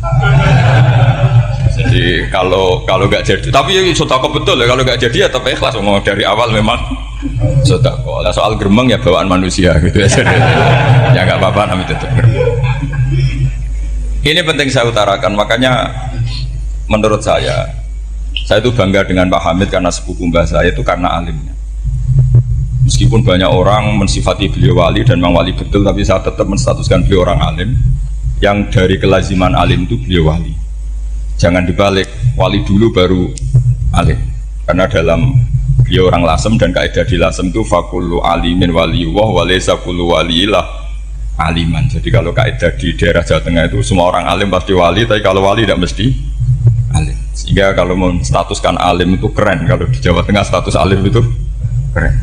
Jadi kalau nggak jadi, tapi sodako betul ya, kalau nggak jadi ya tetap ikhlas, mau dari awal memang sodako. Soal geremeng ya bawaan manusia gitu ya. Ya nggak apa-apa, namanya tetap geremeng. Ini penting saya utarakan, makanya menurut saya itu bangga dengan Pak Hamid karena sepupu mbah saya itu karena alimnya. Meskipun banyak orang mensifati beliau wali dan memang wali betul, tapi saya tetap menstatuskan beliau orang alim yang dari kelaziman alim itu beliau wali. Jangan dibalik, wali dulu baru alim. Karena dalam beliau orang Lasem dan kaidah di Lasem itu fakullu alimin waliyullah walaysa kullu waliillah aliman. Jadi kalau kaidah di daerah Jawa Tengah itu semua orang alim pasti wali, tapi kalau wali tidak mesti alim. Sehingga kalau menstatuskan alim itu keren, kalau di Jawa Tengah status alim itu keren.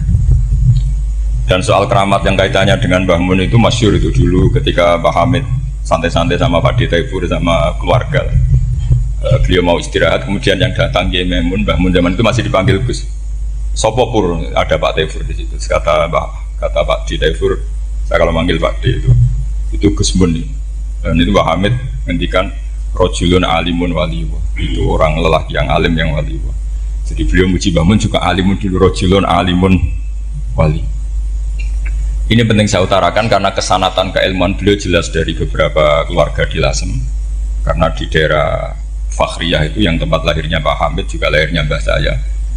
Dan soal keramat yang kaitannya dengan Mbah Mun itu masyhur itu dulu ketika Mbah Hamid santai-santai sama Pak Taifur sama keluarga. Beliau mau istirahat, kemudian yang datang Kiai Maimun, Mbah Mun zaman itu masih dipanggil Gus. Sopo pur, ada Pak Taifur di situ. Kata Pak Taifur, saya kalau manggil Pak D itu Gus Mun. Dan itu Mbah Hamid ngendikan rojulun alimun waliwa. Itu orang lelaki yang alim yang waliwa. Jadi beliau muji Mbah Mun juga alimun dulu, rojulun alimun wali. Ini penting saya utarakan karena kesanatan keilmuan beliau jelas dari beberapa keluarga di Lasem. Karena di daerah Fakhriyah itu yang tempat lahirnya Pak Hamid juga lahirnya mbah saya.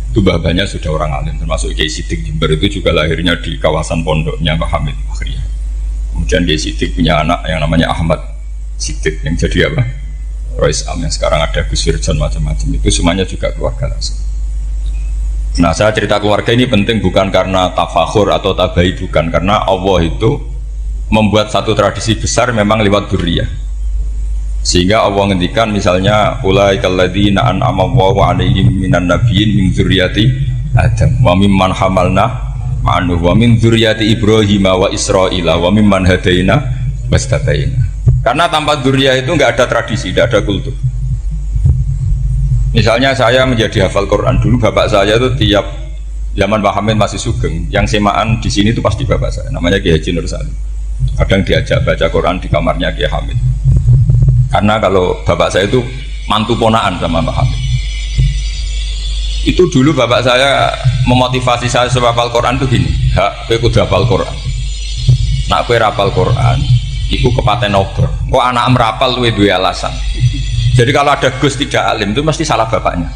Itu mbah-mbahnya sudah orang alim, termasuk Kiai Sidik Jember itu juga lahirnya di kawasan pondoknya Pak Hamid Fakhriyah. Kemudian Kiai Sidik punya anak yang namanya Ahmad Sidik yang jadi apa? Rois Am yang sekarang ada Gus Wirjon macam-macam itu semuanya juga keluarga Lasem. Nah saya cerita keluarga ini penting bukan karena tafakhur atau tabai, bukan karena Allah itu membuat satu tradisi besar memang lewat dzurriyyah. Sehingga Allah ngendikan misalnya ulaikal ladzina an'ama Allahu 'alaihim minan nabiyyin min dzurriyyati Adam wa mimman hamalna ma'anu wa min dzurriyyati Ibrahim wa Israila wa mimman hadaina wastabaina. Karena tanpa dzurriyyah itu enggak ada tradisi, enggak ada kultur. Misalnya saya menjadi hafal Quran dulu, bapak saya itu tiap zaman Pak Hamid masih sugeng, yang semaan di sini itu pasti bapak saya, namanya Kiai Haji Nur Salim. Kadang diajak baca Quran di kamarnya Kiai Hamid. Karena kalau bapak saya itu mantu ponaan sama Pak Hamid. Itu dulu bapak saya memotivasi saya supaya hafal Quran itu gini, hak, kowe kudu hafal Quran. Nak kowe hafal Quran, iku kepaten obor. Kok anak merapal luwe duwe alasan. Jadi kalau ada Gus tidak alim itu mesti salah bapaknya.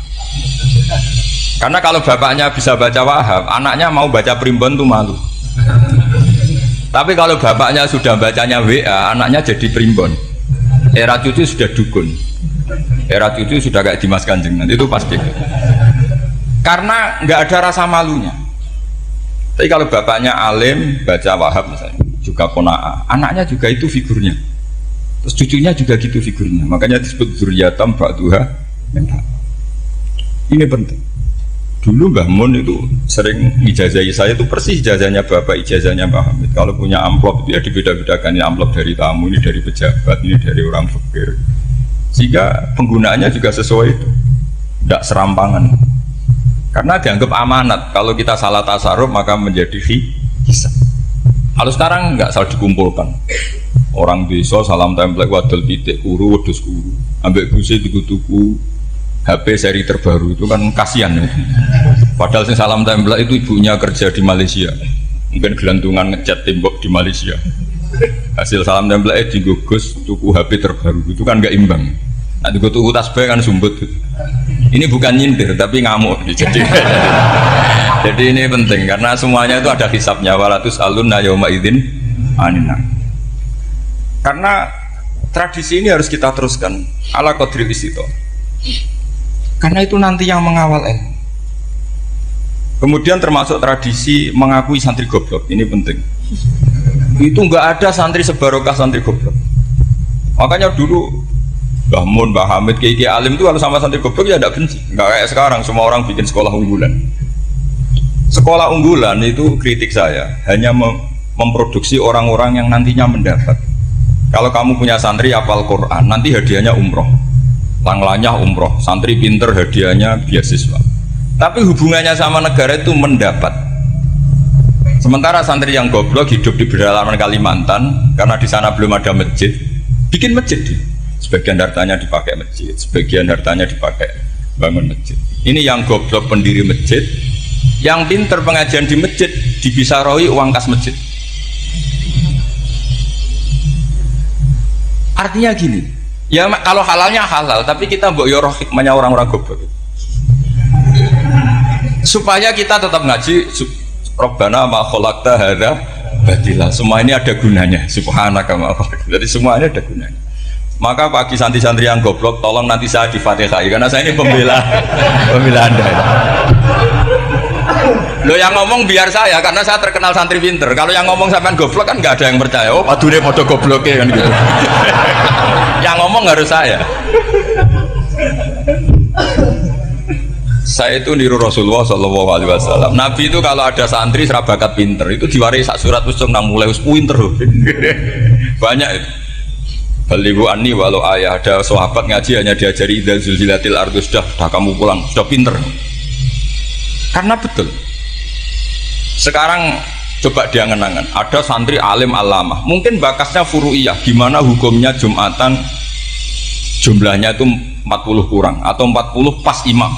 Karena kalau bapaknya bisa baca Wahab, anaknya mau baca Primbon tuh malu. Tapi kalau bapaknya sudah bacanya WA, anaknya jadi Primbon. Era cucu sudah dukun, era cucu sudah kayak Dimas Kanjeng, nanti itu pasti. Karena nggak ada rasa malunya. Tapi kalau bapaknya alim baca Wahab misalnya, juga Qona'ah, anaknya juga itu figurnya. Terus cucunya juga gitu figurnya. Makanya disebut dzurriyyatam ba'duha min ba'd. Ini penting. Dulu Mbah Mun itu sering ijazahi saya itu persis ijazahnya bapak, ijazahnya Mbah Hamid. Kalau punya amplop itu ya dibeda-bedakan, ini amplop dari tamu, ini dari pejabat, ini dari orang fakir. Sehingga penggunaannya juga sesuai itu, tidak serampangan. Karena dianggap amanat. Kalau kita salah tasarruf maka menjadi hisab. Kalau sekarang nggak salah dikumpulkan. Orang desa salam template wadul pitik kuru wedhus kuru, ambek gusi tuku-tuku HP seri terbaru itu kan kasihan ya. Padahal sing salam template itu ibunya kerja di Malaysia, mungkin gelantungan ngecat tembok di Malaysia. Hasil salam template digugus tuku HP terbaru itu kan nggak imbang. Nah tuku tasbih kan sumbut. Ini bukan nyindir tapi ngamuk. Jadi ini penting karena semuanya itu ada hisabnya. Walatus alunna yauma idzin anina. Karena tradisi ini harus kita teruskan ala qadril istito. Karena itu nanti yang mengawal ilmu. Kemudian termasuk tradisi mengakui santri goblok, ini penting. Itu nggak ada santri sebarokah santri goblok. Makanya dulu Mbah Mun, Mbah Hamid, Kiai alim itu kalau sama santri goblok ya tidak benci. Nggak kayak sekarang semua orang bikin sekolah unggulan. Sekolah unggulan itu kritik saya hanya memproduksi orang-orang yang nantinya mendapat. Kalau kamu punya santri hafal Quran, nanti hadiahnya umroh. Langlanya umroh, santri pinter hadiahnya beasiswa. Tapi hubungannya sama negara itu mendapat. Sementara santri yang goblok hidup di pedalaman Kalimantan karena di sana belum ada masjid, bikin masjid. Sebagian hartanya dipakai masjid, sebagian hartanya dipakai bangun masjid. Ini yang goblok pendiri masjid, yang pinter pengajian di masjid dibisaroi uang kas masjid. Artinya gini, ya kalau halalnya halal, tapi kita mbok yo roh hikmahnya orang-orang goblok. Supaya kita tetap ngaji Rabbana ma khalaqta hadza batila. Semua ini ada gunanya. Subhanaka ma khalaqta. Jadi semua ini ada gunanya. Maka bagi santri-santri yang goblok, tolong nanti saya di-Fatihai karena saya ini pembela Anda. Lo yang ngomong biar saya karena saya terkenal santri pinter. Kalau yang ngomong sampean goblok kan nggak ada yang percaya. Oh, padune padha gobloke kan gitu. Yang ngomong harus saya. Saya itu niru Rasulullah SAW. Nabi itu kalau ada santri serabakat pinter itu diwaris sak surat usung nang mulai us pinter. Banyak itu. Baligu anni walau ayah, ada sahabat ngaji hanya diajari idza zulzilatil ardu, sudah kamu pulang, sudah pinter. Karena betul. Sekarang coba dia ngenangan, ada santri alim alamah, mungkin bakasnya furu'iyah, gimana hukumnya Jumatan jumlahnya itu 40 kurang atau 40 pas imam.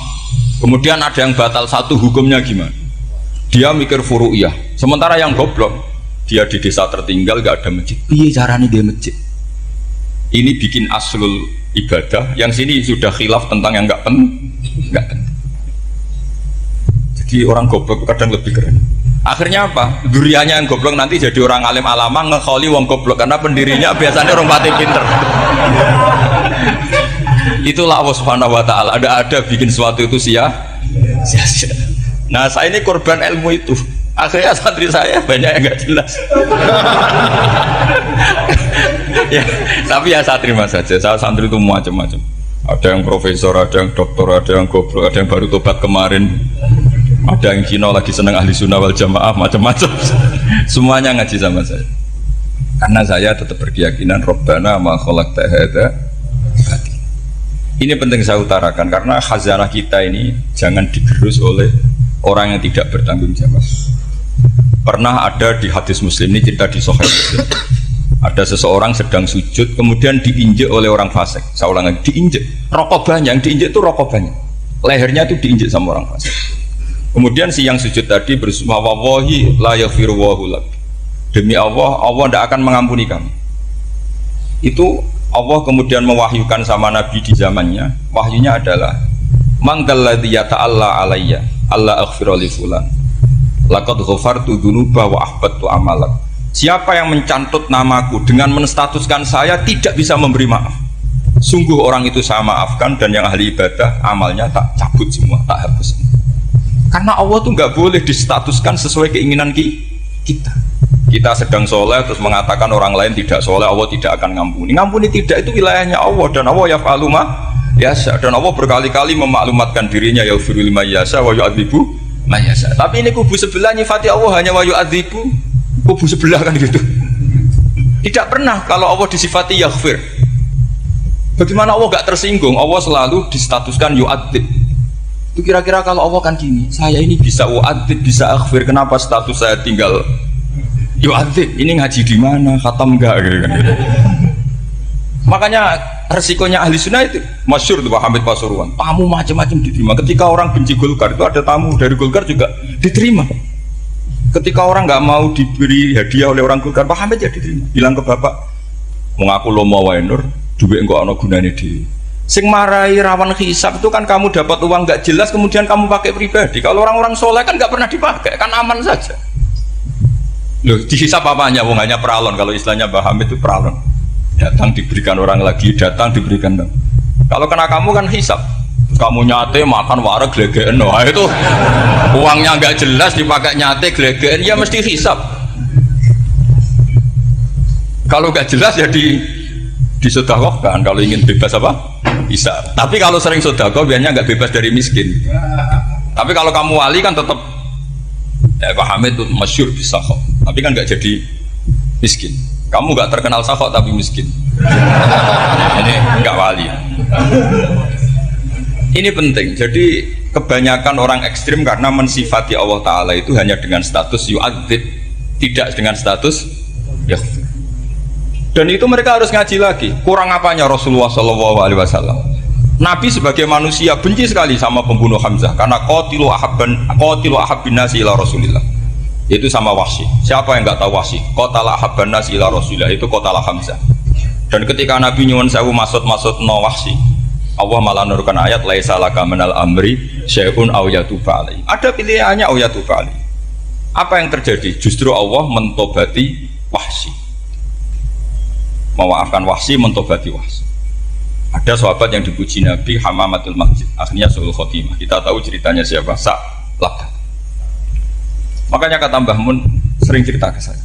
Kemudian ada yang batal satu, hukumnya gimana? Dia mikir furu'iyah. Sementara yang goblok, dia di desa tertinggal gak ada masjid. Piye caranya dia masjid? Ini bikin aslul ibadah, yang sini sudah khilaf tentang yang gak penting. Jadi orang goblok kadang lebih keren. Akhirnya apa? Duriannya yang goblok nanti jadi orang alim alama ngekholi wong goblok, karena pendirinya biasanya orang pati pinter. Itulah Allah Subhanahu wa ta'ala, ada bikin sesuatu itu sia-sia. Nah, saya ini korban ilmu itu. Akhirnya santri saya banyak yang nggak jelas. Ya, tapi ya saya terima saja. Saya santri itu macam-macam. Ada yang profesor, ada yang doktor, ada yang goblok, ada yang baru tobat kemarin, ada yang Cina lagi seneng ahli sunnah wal jamaah, macam-macam. Semuanya ngaji sama saya. Karena saya tetap berkeyakinan Rabbana ma khalaqta hadza batil. Ini penting saya utarakan karena khazanah kita ini jangan digerus oleh orang yang tidak bertanggung jawab. Pernah ada di hadis Muslim, ini cerita di Sahih Muslim. Ada seseorang sedang sujud, kemudian diinjek oleh orang fasik. Saya ulang lagi, diinjek. Rokobanya, yang diinjek itu rokobanya. Lehernya itu diinjek sama orang fasik. Kemudian si yang sujud tadi bersumpah, wallahi la yaghfiru wallahu lak. Demi Allah, Allah tidak akan mengampuni kamu. Itu Allah kemudian mewahyukan sama Nabi di zamannya. Wahyunya adalah mangkalladzi yata'alla alayya alla aghfira li fulan laqad ghafartu dzunuba wa ahbattu amalak. Siapa yang mencantut namaku dengan menstatuskan saya tidak bisa memberi maaf, sungguh orang itu saya maafkan, dan yang ahli ibadah amalnya tak cabut semua, tak hapus. Karena Allah tuh nggak boleh distatuskan sesuai keinginan kita. Kita sedang soleh terus mengatakan orang lain tidak soleh, Allah tidak akan ngampuni. Ngampuni tidak, itu wilayahnya Allah, dan Allah yaf'alu ma yasha. Dan Allah berkali-kali memaklumatkan dirinya yaghfiru liman yasha wa yu'adzibu man yasha. Tapi ini kubu sebelah nyifati Allah hanya wa yu'adzibu, kubu sebelah kan gitu. Tidak pernah kalau Allah disifati yaghfir. Bagaimana Allah gak tersinggung? Allah selalu distatuskan yu'adzib. Itu kira-kira kalau Allah kan gini, saya ini bisa wa'adzib, bisa aghfir, kenapa status saya tinggal yu'adzib? Ini ngaji di mana? Khatam enggak gitu kan. Makanya resikonya ahli sunnah itu masyhur tuh Pak Hamid Pasuruan. Tamu macam-macam diterima. Ketika orang benci Golkar itu ada tamu dari Golkar juga diterima. Ketika orang nggak mau diberi hadiah oleh orang Golkar, Pak Hamid ya diterima. Bilang ke bapak, mengaku lo mau wainur, duit enggak ono gunane di. Sing marai rawan hisab itu kan kamu dapat uang nggak jelas kemudian kamu pakai pribadi. Kalau orang-orang soleh kan nggak pernah dipakai, kan aman saja. Loh, dihisab apanya? Wong hanya peralon. Kalau istilahnya Mbah Hamid itu peralon. Datang diberikan orang lagi, datang diberikan. Kalau kena kamu kan hisab. Kamu nyate makan wareg glegeken. Wah, itu uangnya nggak jelas dipakai nyate glegeken, ya mesti hisab. Kalau nggak jelas ya disedekahkan. Kalau ingin bebas apa? Bisa. Tapi kalau sering sedekah biasanya nggak bebas dari miskin. Tapi kalau kamu wali kan tetap ya Pak Hamid itu masyhur bisa kok. Tapi kan nggak jadi miskin. Kamu nggak terkenal sakok tapi miskin. Ini nggak wali. Ini penting. Jadi kebanyakan orang ekstrim karena mensifati Allah Taala itu hanya dengan status yu'adzib, tidak dengan status yaghfir. Dan itu mereka harus ngaji lagi. Kurang apanya Rasulullah SAW? Nabi sebagai manusia benci sekali sama pembunuh Hamzah karena qatilu ahabbin nasi ila Rasulillah. Itu sama Wahsy. Siapa yang nggak tahu Wahsy? Qatala ahabban nasi ila Rasulillah, itu qatala Hamzah. Dan ketika Nabi nyuwun sewu maksud no Wahsy, Allah malah nurkan ayat laisa laka minal amri syai'un aw yatuba alaihi. Ada pilihannya aw yatuba alaihi. Apa yang terjadi? Justru Allah mentobati Wahsy. Memaafkan Wahsy, mentobati Wahsy. Ada sahabat yang dipuji Nabi Hamamatul Masjid, akhirnya suul khotimah. Kita tahu ceritanya siapa? Sa'labah. Makanya kata Mbah Mun sering cerita ke saya,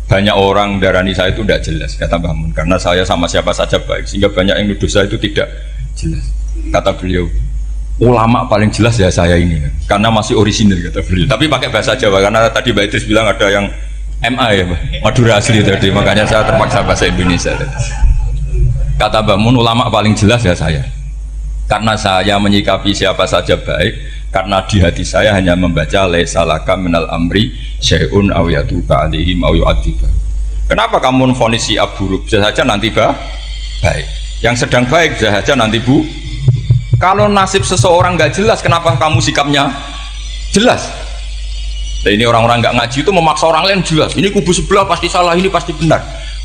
banyak orang darani saya itu tidak jelas, kata Mbah Mun, karena saya sama siapa saja baik, sehingga banyak yang nuduh saya itu tidak jelas. Kata beliau, ulama paling jelas ya saya ini, karena masih orisinil, kata beliau. Tapi pakai bahasa Jawa, karena tadi Mbak Idris bilang ada yang MA ya Pak, Madura asli tadi, makanya saya terpaksa bahasa Indonesia tadi. Kata Mbak Mun, ulama paling jelas ya saya, karena saya menyikapi siapa saja baik, karena di hati saya hanya membaca laisa laka minal amri syai'un aw yatuba alaihim aw yu'adziba. Kenapa kamu vonis si buruk? Bisa saja nanti baik, yang sedang baik bisa saja nanti bu. Kalau nasib seseorang nggak jelas, kenapa kamu sikapnya jelas? Nah, ini orang-orang nggak ngaji itu memaksa orang lain jelas. Ini kubu sebelah pasti salah, ini pasti benar.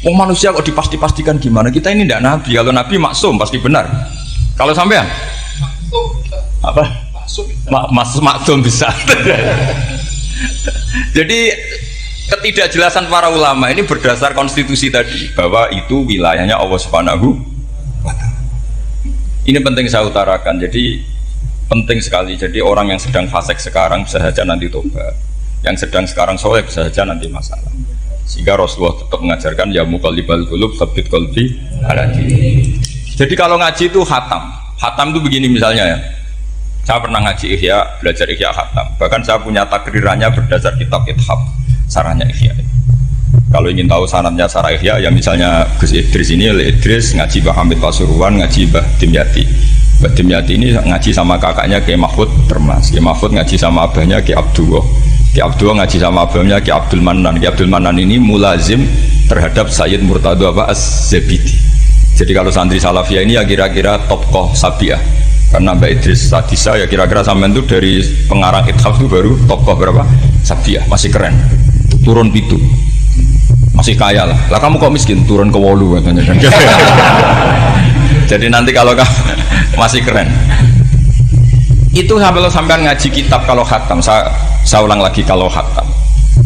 Oh manusia kok dipasti-pastikan gimana? Kita ini tidak nabi. Kalau nabi maksum pasti benar. Kalau sampean apa? Maksum bisa. Jadi ketidakjelasan para ulama ini berdasar konstitusi tadi bahwa itu wilayahnya Allah Subhanahu wa Ta'ala. Ini penting saya utarakan. Jadi penting sekali. Jadi orang yang sedang fasik sekarang bisa saja nanti tobat, yang sedang sekarang soleh bisa saja nanti masalah. Sehingga Rasulullah tetap mengajarkan ya muqallibal qulub tsabbit qalbi ala dinik. Jadi kalau ngaji itu khatam. Khatam itu begini misalnya ya. Saya pernah ngaji Ihya, belajar Ihya khatam. Bahkan saya punya takrirannya berdasar kitab Ithaf, sarahnya Ihya. Kalau ingin tahu sanadnya sarah Ihya, ya misalnya Gus Idris ini, Idris ngaji Mbah Hamid Pasuruan, ngaji Mbah Dimyati. Mbah Dimyati ini ngaji sama kakaknya Kiai Mahfud Termas. Kiai Mahfud ngaji sama abahnya Kiai Abdullah. Kiai Abdullah ngaji sama abahnya Kiai Abdul Manan. Kiai Abdul Manan ini mulazim terhadap Sayyid Murtado Az-Zabidi. Jadi kalau santri Salafiyah ini ya kira-kira tokoh Sabiah. Karena Mbak Idris Sadisa ya kira-kira sampean itu dari pengarang Ithaf itu baru tokoh berapa? Sabiah, masih keren. Turun pitu. Masih kaya lah. Lah kamu kok miskin? Turun ke wolu katanya. Jadi nanti kalau kamu masih keren. Itu sampai ngaji kitab kalau khatam. Saya ulang lagi kalau khatam.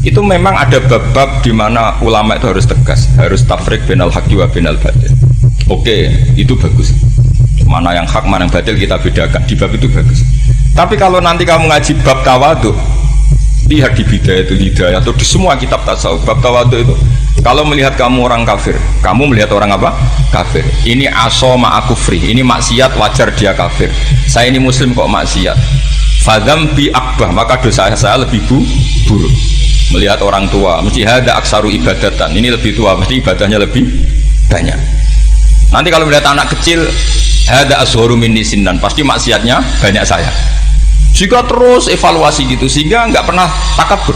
Itu memang ada bab-bab di mana ulama itu harus tegas, harus tafriq bainal haqqi wa bainal batil. Oke, itu bagus. Mana yang hak, mana yang batil kita bedakan. Di bab itu bagus. Tapi kalau nanti kamu ngaji bab tawadhu, lihat di Bidayatul Hidayah atau di semua kitab tasawuf, bab tawadhu itu kalau melihat kamu orang kafir, kamu melihat orang apa? Kafir. Ini aso ma'akufri, ini maksiat wajar dia kafir. Saya ini muslim kok maksiat. Fadam bi akbah, maka dosa saya lebih buruk. Melihat orang tua, mesti ada aksaru ibadatan, ini lebih tua, mesti ibadahnya lebih banyak. Nanti kalau melihat anak kecil, ada ashoru minni sinnan, pasti maksiatnya banyak saya. Jika terus evaluasi gitu, sehingga nggak pernah takabur.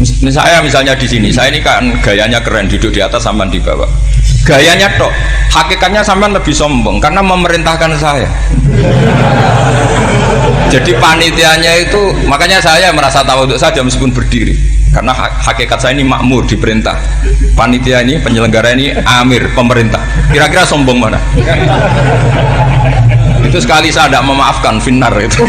Misalnya di sini, saya ini kan gayanya keren, duduk di atas sampean di bawah. Gayanya tok, hakikatnya sampean lebih sombong karena memerintahkan saya. Jadi panitianya itu, makanya saya merasa tawadhu saja meskipun berdiri. Karena hakikat saya ini makmur, diperintah. Panitia ini, penyelenggara ini amir, pemerintah. Kira-kira sombong mana? Itu sekali saya tidak memaafkan finnar itu.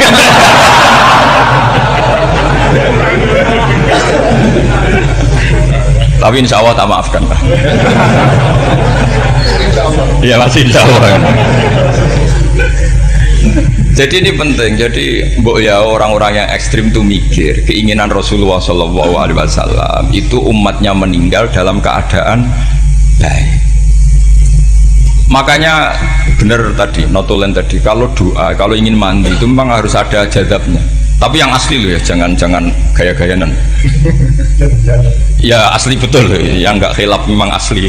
Tapi insya Allah tak maafkan lah. Ya masih insya Allah. Jadi ini penting. Jadi mbok ya orang-orang yang ekstrim itu mikir keinginan Rasulullah SAW itu umatnya meninggal dalam keadaan baik. Makanya benar tadi notulen tadi, kalau doa, kalau ingin mandi itu memang harus ada jadabnya. Tapi yang asli loh ya, jangan gaya-gayanan. Ya asli betul loh, yang nggak khilaf memang asli.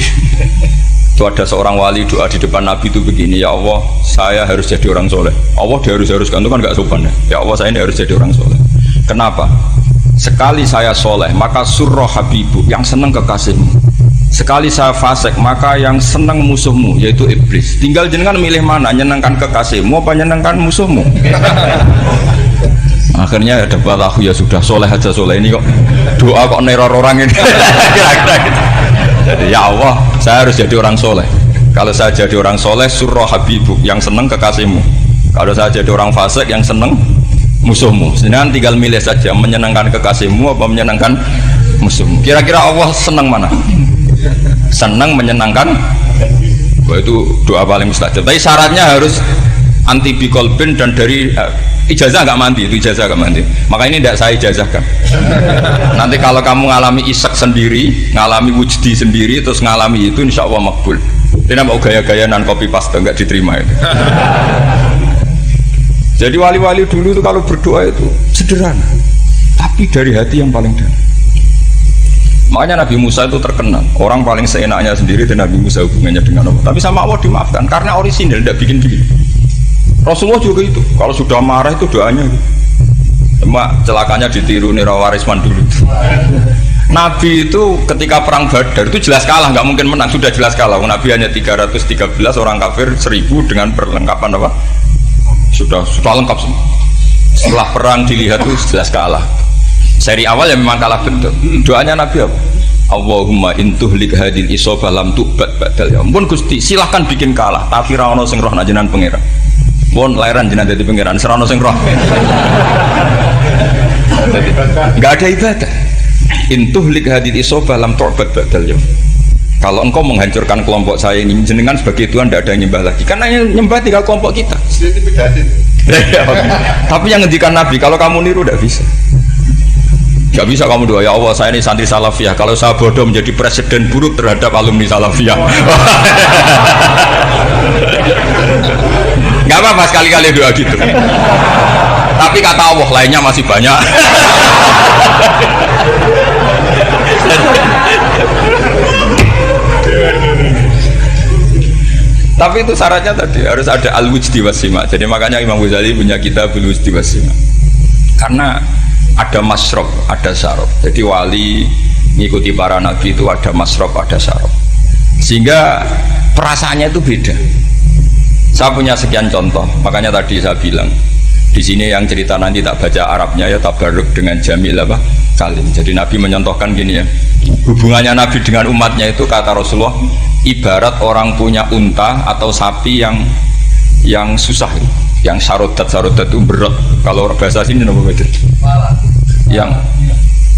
Itu ada seorang wali doa di depan Nabi itu begini, ya Allah saya harus jadi orang soleh. Allah diharus-haruskan itu kan nggak sopan ya. Ya Allah saya ini harus jadi orang soleh. Kenapa? Sekali saya soleh maka surroh habibu, yang senang kekasihmu. Sekali saya fasik maka yang senang musuhmu, yaitu iblis. Tinggal jenengan milih mana, nyenangkan kekasihmu apa nyenangkan musuhmu. Akhirnya ya dapat aku ya sudah soleh aja, soleh ini kok doa kok neror orang ini. Kira-kira gitu. Jadi ya Allah saya harus jadi orang soleh. Kalau saya jadi orang soleh surroh habibuk, yang seneng kekasihmu. Kalau saya jadi orang fasik yang seneng musuhmu. Sedangkan tinggal milih saja, menyenangkan kekasihmu apa menyenangkan musuhmu. Kira-kira Allah seneng mana? Seneng menyenangkan. Wah, itu doa paling mustajab. Tapi syaratnya harus anti bikolbin dan dari ijazah nggak mandi, itu ijazah nggak mandi. Maka ini tidak saya ijazahkan. Nanti kalau kamu ngalami isak sendiri, ngalami wujdi sendiri, terus ngalami itu insya Allah makbul. Tidak mau gaya-gayanan copy paste, nggak diterima itu. Jadi wali-wali dulu itu kalau berdoa itu sederhana, tapi dari hati yang paling dalam. Makanya Nabi Musa itu terkenal. Orang paling seenaknya sendiri dan Nabi Musa hubungannya dengan Allah. Tapi sama Allah dimaafkan karena orisinil, tidak bikin-bikin. Rasulullah juga itu. Kalau sudah marah itu doanya. Cuma celakanya ditiru nih Warisman dulu. Nabi itu ketika perang Badar itu jelas kalah, nggak mungkin menang, sudah jelas kalah. Nabi hanya 313, orang kafir 1000 dengan perlengkapan apa? Sudah lengkap semua. Setelah perang dilihat itu jelas kalah. Seri awal ya memang kalah betul. Doanya Nabi apa? Allahumma intuhlik hadil isobah lam tu'bad badal ya ampun Gusti, silahkan bikin kalah tapi ra ono sing roh nak jenengan pangeran. Pun lahiran jenengan dadi pangeran, ora ono sing roh. Enggak ada ibadah. Intuhlik hadil isobah lam tu'bad badal ya. Kalau engkau menghancurkan kelompok saya ini, jenengan sebagai Tuhan tidak ada yang nyembah lagi karena yang nyembah tinggal kelompok kita. Tapi yang ngendikan Nabi, kalau kamu niru tidak bisa. Gak bisa kamu doa, ya Allah saya ini santri Salafiyah, kalau saya bodoh menjadi presiden buruk terhadap alumni Salafiyah. Gak apa-apa sekali-kali doa gitu. Tapi kata Allah lainnya masih banyak. Tapi itu syaratnya tadi harus ada al-wujdi wasima. Jadi makanya Imam Ghazali punya kitab al-wujdi wasima. Karena ada masrob, ada syarab. Jadi wali ngikuti para nabi itu ada masrob, ada syarab. Sehingga perasaannya itu beda. Saya punya sekian contoh. Makanya tadi saya bilang di sini yang cerita nanti tak baca Arabnya ya tabarruk dengan jamil apa kalim. Jadi Nabi menyontohkan gini ya. Hubungannya Nabi dengan umatnya itu kata Rasulullah ibarat orang punya unta atau sapi yang susah. Yang sarodat itu berat. Kalau bahasa sini nama betul. Yang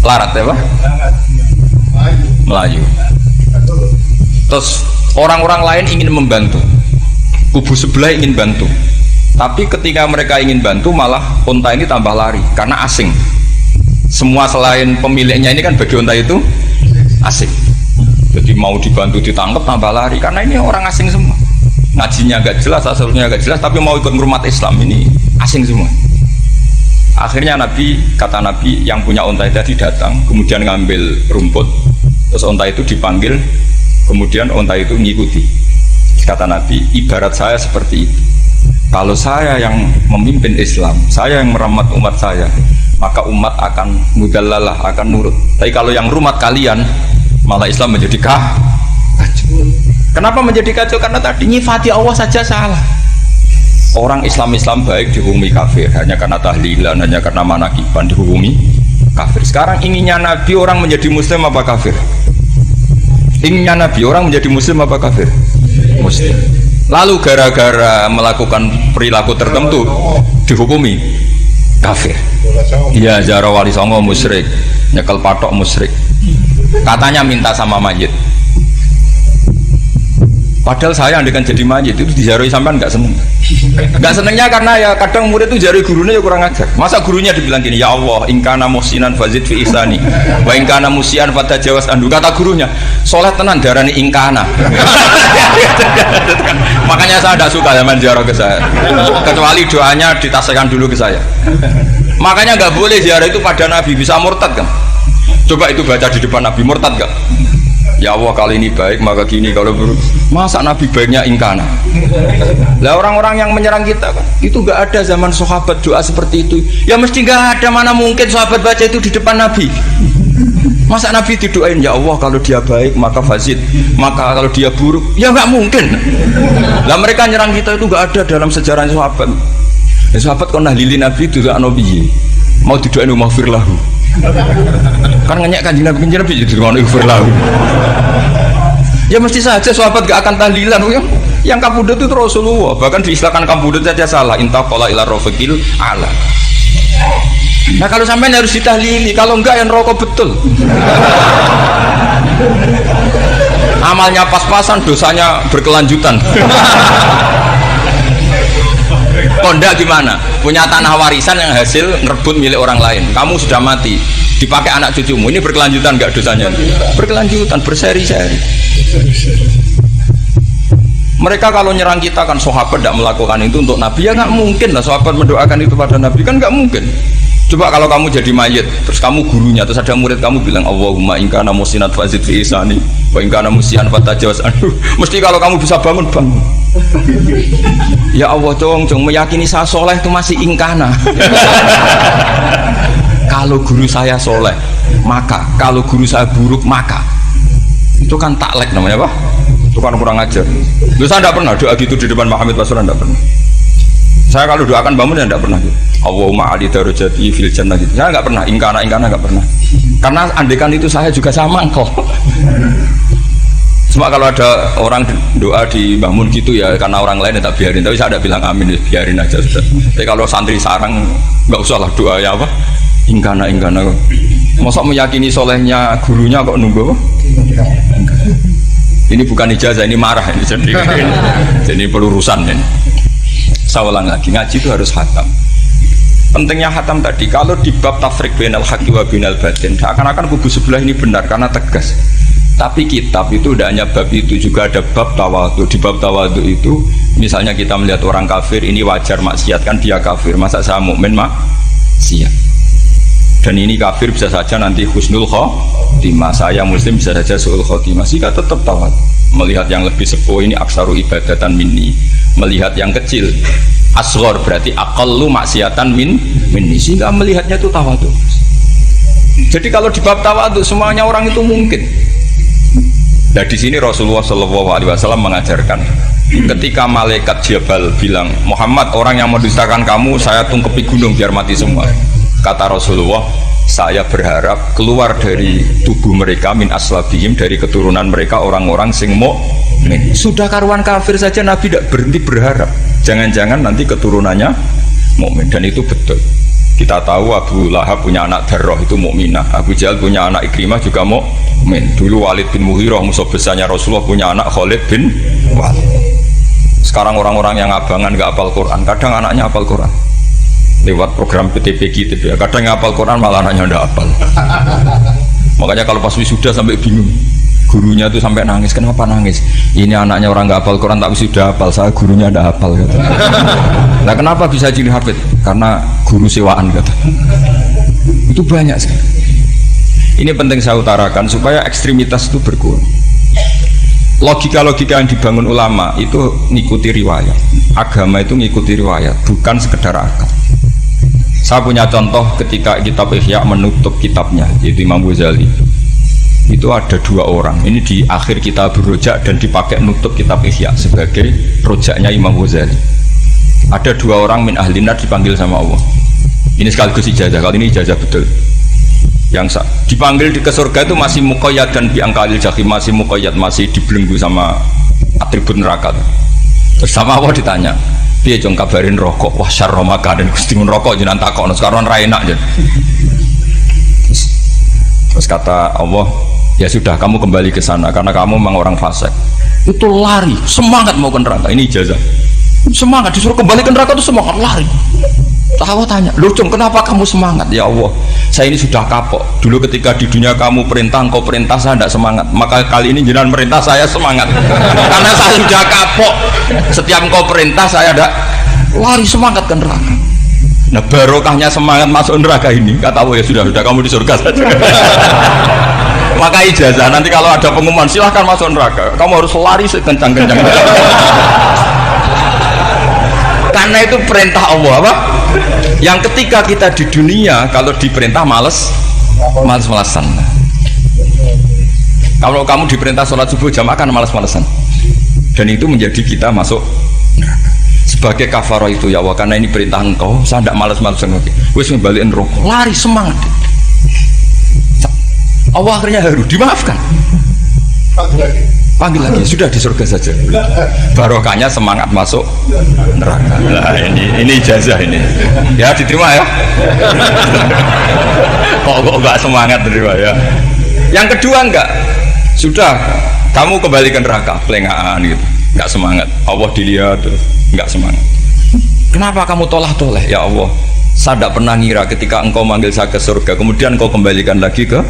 larat ya Pak? Melayu. Terus orang-orang lain ingin membantu. Kubu sebelah ingin bantu. Tapi ketika mereka ingin bantu malah unta ini tambah lari karena asing. Semua selain pemiliknya ini kan bagi unta itu asing. Jadi mau dibantu ditangkap tambah lari karena ini orang asing semua. Ngajinya agak jelas, asalnya agak jelas, tapi mau ikut ngurumat Islam ini asing semua. Akhirnya kata Nabi yang punya unta tadi datang, kemudian ngambil rumput, terus unta itu dipanggil, kemudian unta itu ngikuti. Kata Nabi, ibarat saya seperti itu. Kalau saya yang memimpin Islam, saya yang merawat umat saya, maka umat akan mudallalah, akan nurut. Tapi kalau yang rumat kalian, malah Islam menjadi kacau. Kenapa menjadi kacau? Karena tadi nyifati Allah saja salah. Orang Islam baik dihukumi kafir hanya karena tahlilan, hanya karena manakiban dihukumi kafir. Sekarang inginnya Nabi orang menjadi muslim apa kafir? Inginnya Nabi orang menjadi muslim apa kafir? Muslim. Lalu gara-gara melakukan perilaku tertentu dihukumi kafir. Iya, ziarah wali songo musyrik, nyekel patok musyrik. Katanya minta sama mayit. Padahal saya andekan jadi mayit itu dijaroi sampean nggak seneng. Nggak senengnya karena ya kadang murid itu jaroi gurunya ya kurang ajar. Masa gurunya dibilang gini, ya Allah, ingkana muhsinan fazid fi ihsani, wa ingkana musian fatajawas andu. Kata gurunya, soleh tenan darani ingkana. Makanya saya tidak suka zaman ziarah ke saya. Kecuali doanya ditasihkan dulu ke saya. Makanya nggak boleh ziarah itu pada Nabi, bisa murtad kan? Coba itu baca di depan Nabi, murtad gak? Ya Allah kali ini baik maka gini, kalau buruk masa Nabi baiknya ingkana. Lah orang-orang yang menyerang kita kan itu gak ada zaman sahabat doa seperti itu. Ya mesti gak ada, mana mungkin sahabat baca itu di depan Nabi. Masa Nabi didoain ya Allah kalau dia baik maka fazid, maka kalau dia buruk ya gak mungkin. Lah mereka nyerang kita itu gak ada dalam sejarah sahabat. Ya, sahabat kok nahlili Nabi itu gak nabi mau didoain maghfir lahu. Kan ngenyek kanjeng Nabi jadi ngono ighfir lahu. Ya mesti saja sahabat gak akan tahlilan. Yang kabudut itu Rasulullah, bahkan diistilahkan kabudut saja salah, intaqala ila rafiqil ala. Nah kalau sampai harus ditahlili, kalau enggak yang rokok betul. Amalnya pas-pasan, dosanya berkelanjutan. Kondak gimana? Punya tanah warisan yang hasil ngerebut milik orang lain. Kamu sudah mati, dipakai anak cucumu. Ini berkelanjutan nggak dosanya? Berkelanjutan, berseri-seri. Mereka kalau nyerang kita kan sahabat tidak melakukan itu untuk Nabi, ya nggak mungkin lah sahabat mendoakan itu pada Nabi, kan nggak mungkin. Coba kalau kamu jadi mayit, terus kamu gurunya, terus ada murid kamu bilang Allahumma in kana musinat fazid fi isani wa in kana musian fatajawaz anhu. Mesti kalau kamu bisa bangun. Ya Allah, cong meyakini saya soleh itu masih ingkana. Kalau guru saya soleh, maka kalau guru saya buruk, maka itu kan taklek namanya, Pak. Itu kan kurang ajar. Lu saya tidak pernah doa gitu di depan Muhammad Rasulullah, tidak pernah. Saya kalau doakan bangun ya tidak pernah gitu. Allahumma ali darajati fil jannah gitu. Saya nggak pernah, ingkana nggak pernah. Karena andekan itu saya juga sama kok. Cuma kalau ada orang doa di bangun gitu ya karena orang lain ya tak biarin. Tapi saya ada bilang amin, ya biarin aja sudah. Tapi kalau santri sarang nggak usah lah doa ya apa? Ingkana kok. Masa meyakini solehnya gurunya kok nunggu? Ini bukan ijazah, ini marah ini. Jadi pelurusan ini. Saya ulang lagi, ngaji itu harus khatam. Pentingnya khatam tadi, kalau di bab tafriq bainal haqqi wa bainal batin, seakan-akan kubu sebelah ini benar karena tegas. Tapi kitab itu tidak hanya bab itu, juga ada bab tawadhu. Di bab tawadhu itu, misalnya kita melihat orang kafir ini wajar maksiat, kan dia kafir. Masa saya mukmin maksiat? Dan ini kafir bisa saja nanti husnul khotimah, saya muslim bisa saja su'ul khotimah. Jika tetap tawadhu, melihat yang lebih sepuh ini aksaru ibadatan minni, melihat yang kecil asghar berarti aqallu maksiatan minni, sehingga melihatnya itu tawadhu. Jadi kalau di bab tawadhu semuanya orang itu mungkin. Nah di sini Rasulullah SAW mengajarkan, ketika malaikat Jabal bilang Muhammad, orang yang mendustakan kamu saya tungkepi gunung biar mati semua. Kata Rasulullah, saya berharap keluar dari tubuh mereka min aslabihim, dari keturunan mereka orang-orang sing mukmin. Sudah karuan kafir saja Nabi tidak berhenti berharap, jangan-jangan nanti keturunannya mukmin. Dan itu betul. Kita tahu Abu Lahab punya anak Darroh itu mukminah, Abu Jahal punya anak Ikrimah juga mukmin. Dulu Walid bin Mughirah musuh besarnya Rasulullah punya anak Khalid bin Walid. Sekarang orang-orang yang abangan nggak hafal Quran, kadang anaknya hafal Quran lewat program PTPG gitu ya. Kadang hafal Quran malah anaknya nggak hafal. Makanya kalau pas wisuda sampai bingung, gurunya tuh sampai nangis. Kenapa nangis? Ini anaknya orang nggak hafal Quran tapi sudah hafal, saya gurunya nggak hafal gitu. Nah kenapa bisa jadi hafid? Karena guru sewaan gitu. Itu banyak sekali. Ini penting saya utarakan supaya ekstremitas itu berkurang. Logika-logika yang dibangun ulama itu ngikuti riwayat. Agama itu ngikuti riwayat, bukan sekedar akal. Saya punya contoh ketika kitab Ihya menutup kitabnya, yaitu Imam Ghazali. Itu ada dua orang. Ini di akhir kitab Rojak dan dipakai nutup kitab Ihya sebagai rojaknya Imam Ghazali. Ada dua orang min ahli nar dipanggil sama Allah. Ini sekaligus ijazah, kali ini ijazah betul. Yang dipanggil ke surga itu masih muqayyad dan biangkalil jahim, masih muqayyad, masih dibelenggu sama atribut neraka. Terus sama Allah ditanya, piye jong kabarin rokok? Wah syarra makanan, Gusti mun rokok jenengan takokno sekarang ra enak jen. Terus kata Allah, ya sudah kamu kembali ke sana karena kamu memang orang fasik. Itu lari, semangat mau ke neraka. Ini ijazah. Semangat disuruh kembali ke neraka itu semangat lari. Allah tanya, loh Cung, kenapa kamu semangat? Ya Allah, saya ini sudah kapok. Dulu ketika di dunia kamu perintah, engkau perintah, saya tidak semangat. Maka kali ini jenengan perintah, saya semangat. Karena saya sudah kapok. Setiap engkau perintah, saya ada lari semangat ke neraka. Nah barokahnya semangat masuk neraka ini, kata Allah, ya sudah kamu di surga saja. Maka ijazah, nanti kalau ada pengumuman, silahkan masuk neraka. Kamu harus lari sekencang-kencang. Karena itu perintah Allah, apa? Yang ketika kita di dunia kalau diperintah males-malesan. Kalau kamu diperintah sholat subuh jamaah kan males-malesan. Dan itu menjadi kita masuk neraka. Sebagai kafarah itu ya Allah, karena ini perintah engkau, saya tidak males-malesan lagi. Wis ngembaliin rokok, lari semangat. Allah akhirnya harus dimaafkan. Panggil lagi, sudah di surga saja. Barokahnya semangat masuk neraka. Nah ini ijazah ini. Ya diterima ya. Kok enggak semangat terima ya. Yang kedua enggak. Sudah kamu kembali ke neraka, pelengahan gitu. Enggak semangat. Allah dilihat terus enggak semangat. Kenapa kamu toleh? Ya Allah, saya tidak pernah ngira ketika engkau manggil saya ke surga, kemudian engkau kembalikan lagi ke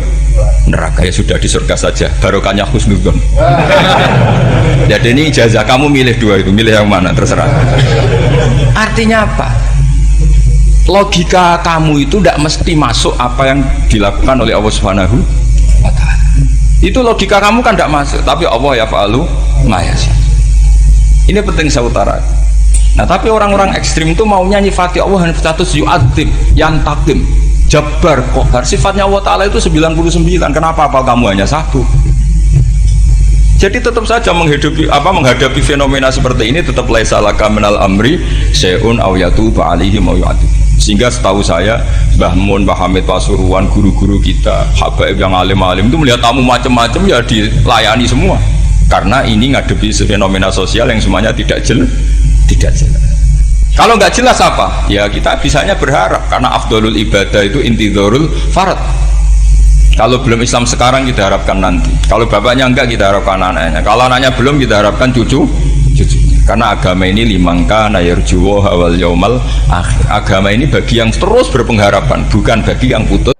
neraka. Ya sudah di surga saja, barokahnya husnudzon. Jadi ini ijazah, kamu milih dua itu, milih yang mana terserah. Artinya apa? logika kamu itu tidak mesti masuk apa yang dilakukan oleh Allah Subhanahu wa ta'ala. Itu logika kamu kan tidak masuk, tapi Allah yaf'alu ma yasha. Ini penting saya utarakan. Nah, tapi orang-orang ekstrim itu maunya nyifati Allah dengan status yu'adzib, yantakim, jabbar, qahar. Sifatnya Allah Ta'ala itu 99. Kenapa apa kamu hanya satu? Jadi tetap saja menghadapi fenomena seperti ini tetap laisa laka minal amri syai'un aw yatuba alaihim aw yu'adzib. Sehingga setahu saya Mbah Mun, Mbah Hamid Pasuruan, guru-guru kita, habaib yang alim-alim itu melihat tamu macam-macam ya dilayani semua. Karena ini ngadepi fenomena sosial yang semuanya tidak jelas. Kalau nggak jelas apa? Ya kita bisanya berharap karena afdolul ibadah itu intidharul farad. Kalau belum Islam sekarang kita harapkan nanti. Kalau bapaknya enggak kita harapkan anaknya. Kalau anaknya belum kita harapkan cucunya. Karena agama ini limangka nayarjuwa wal yaumal akhir. Agama ini bagi yang terus berpengharapan, bukan bagi yang putus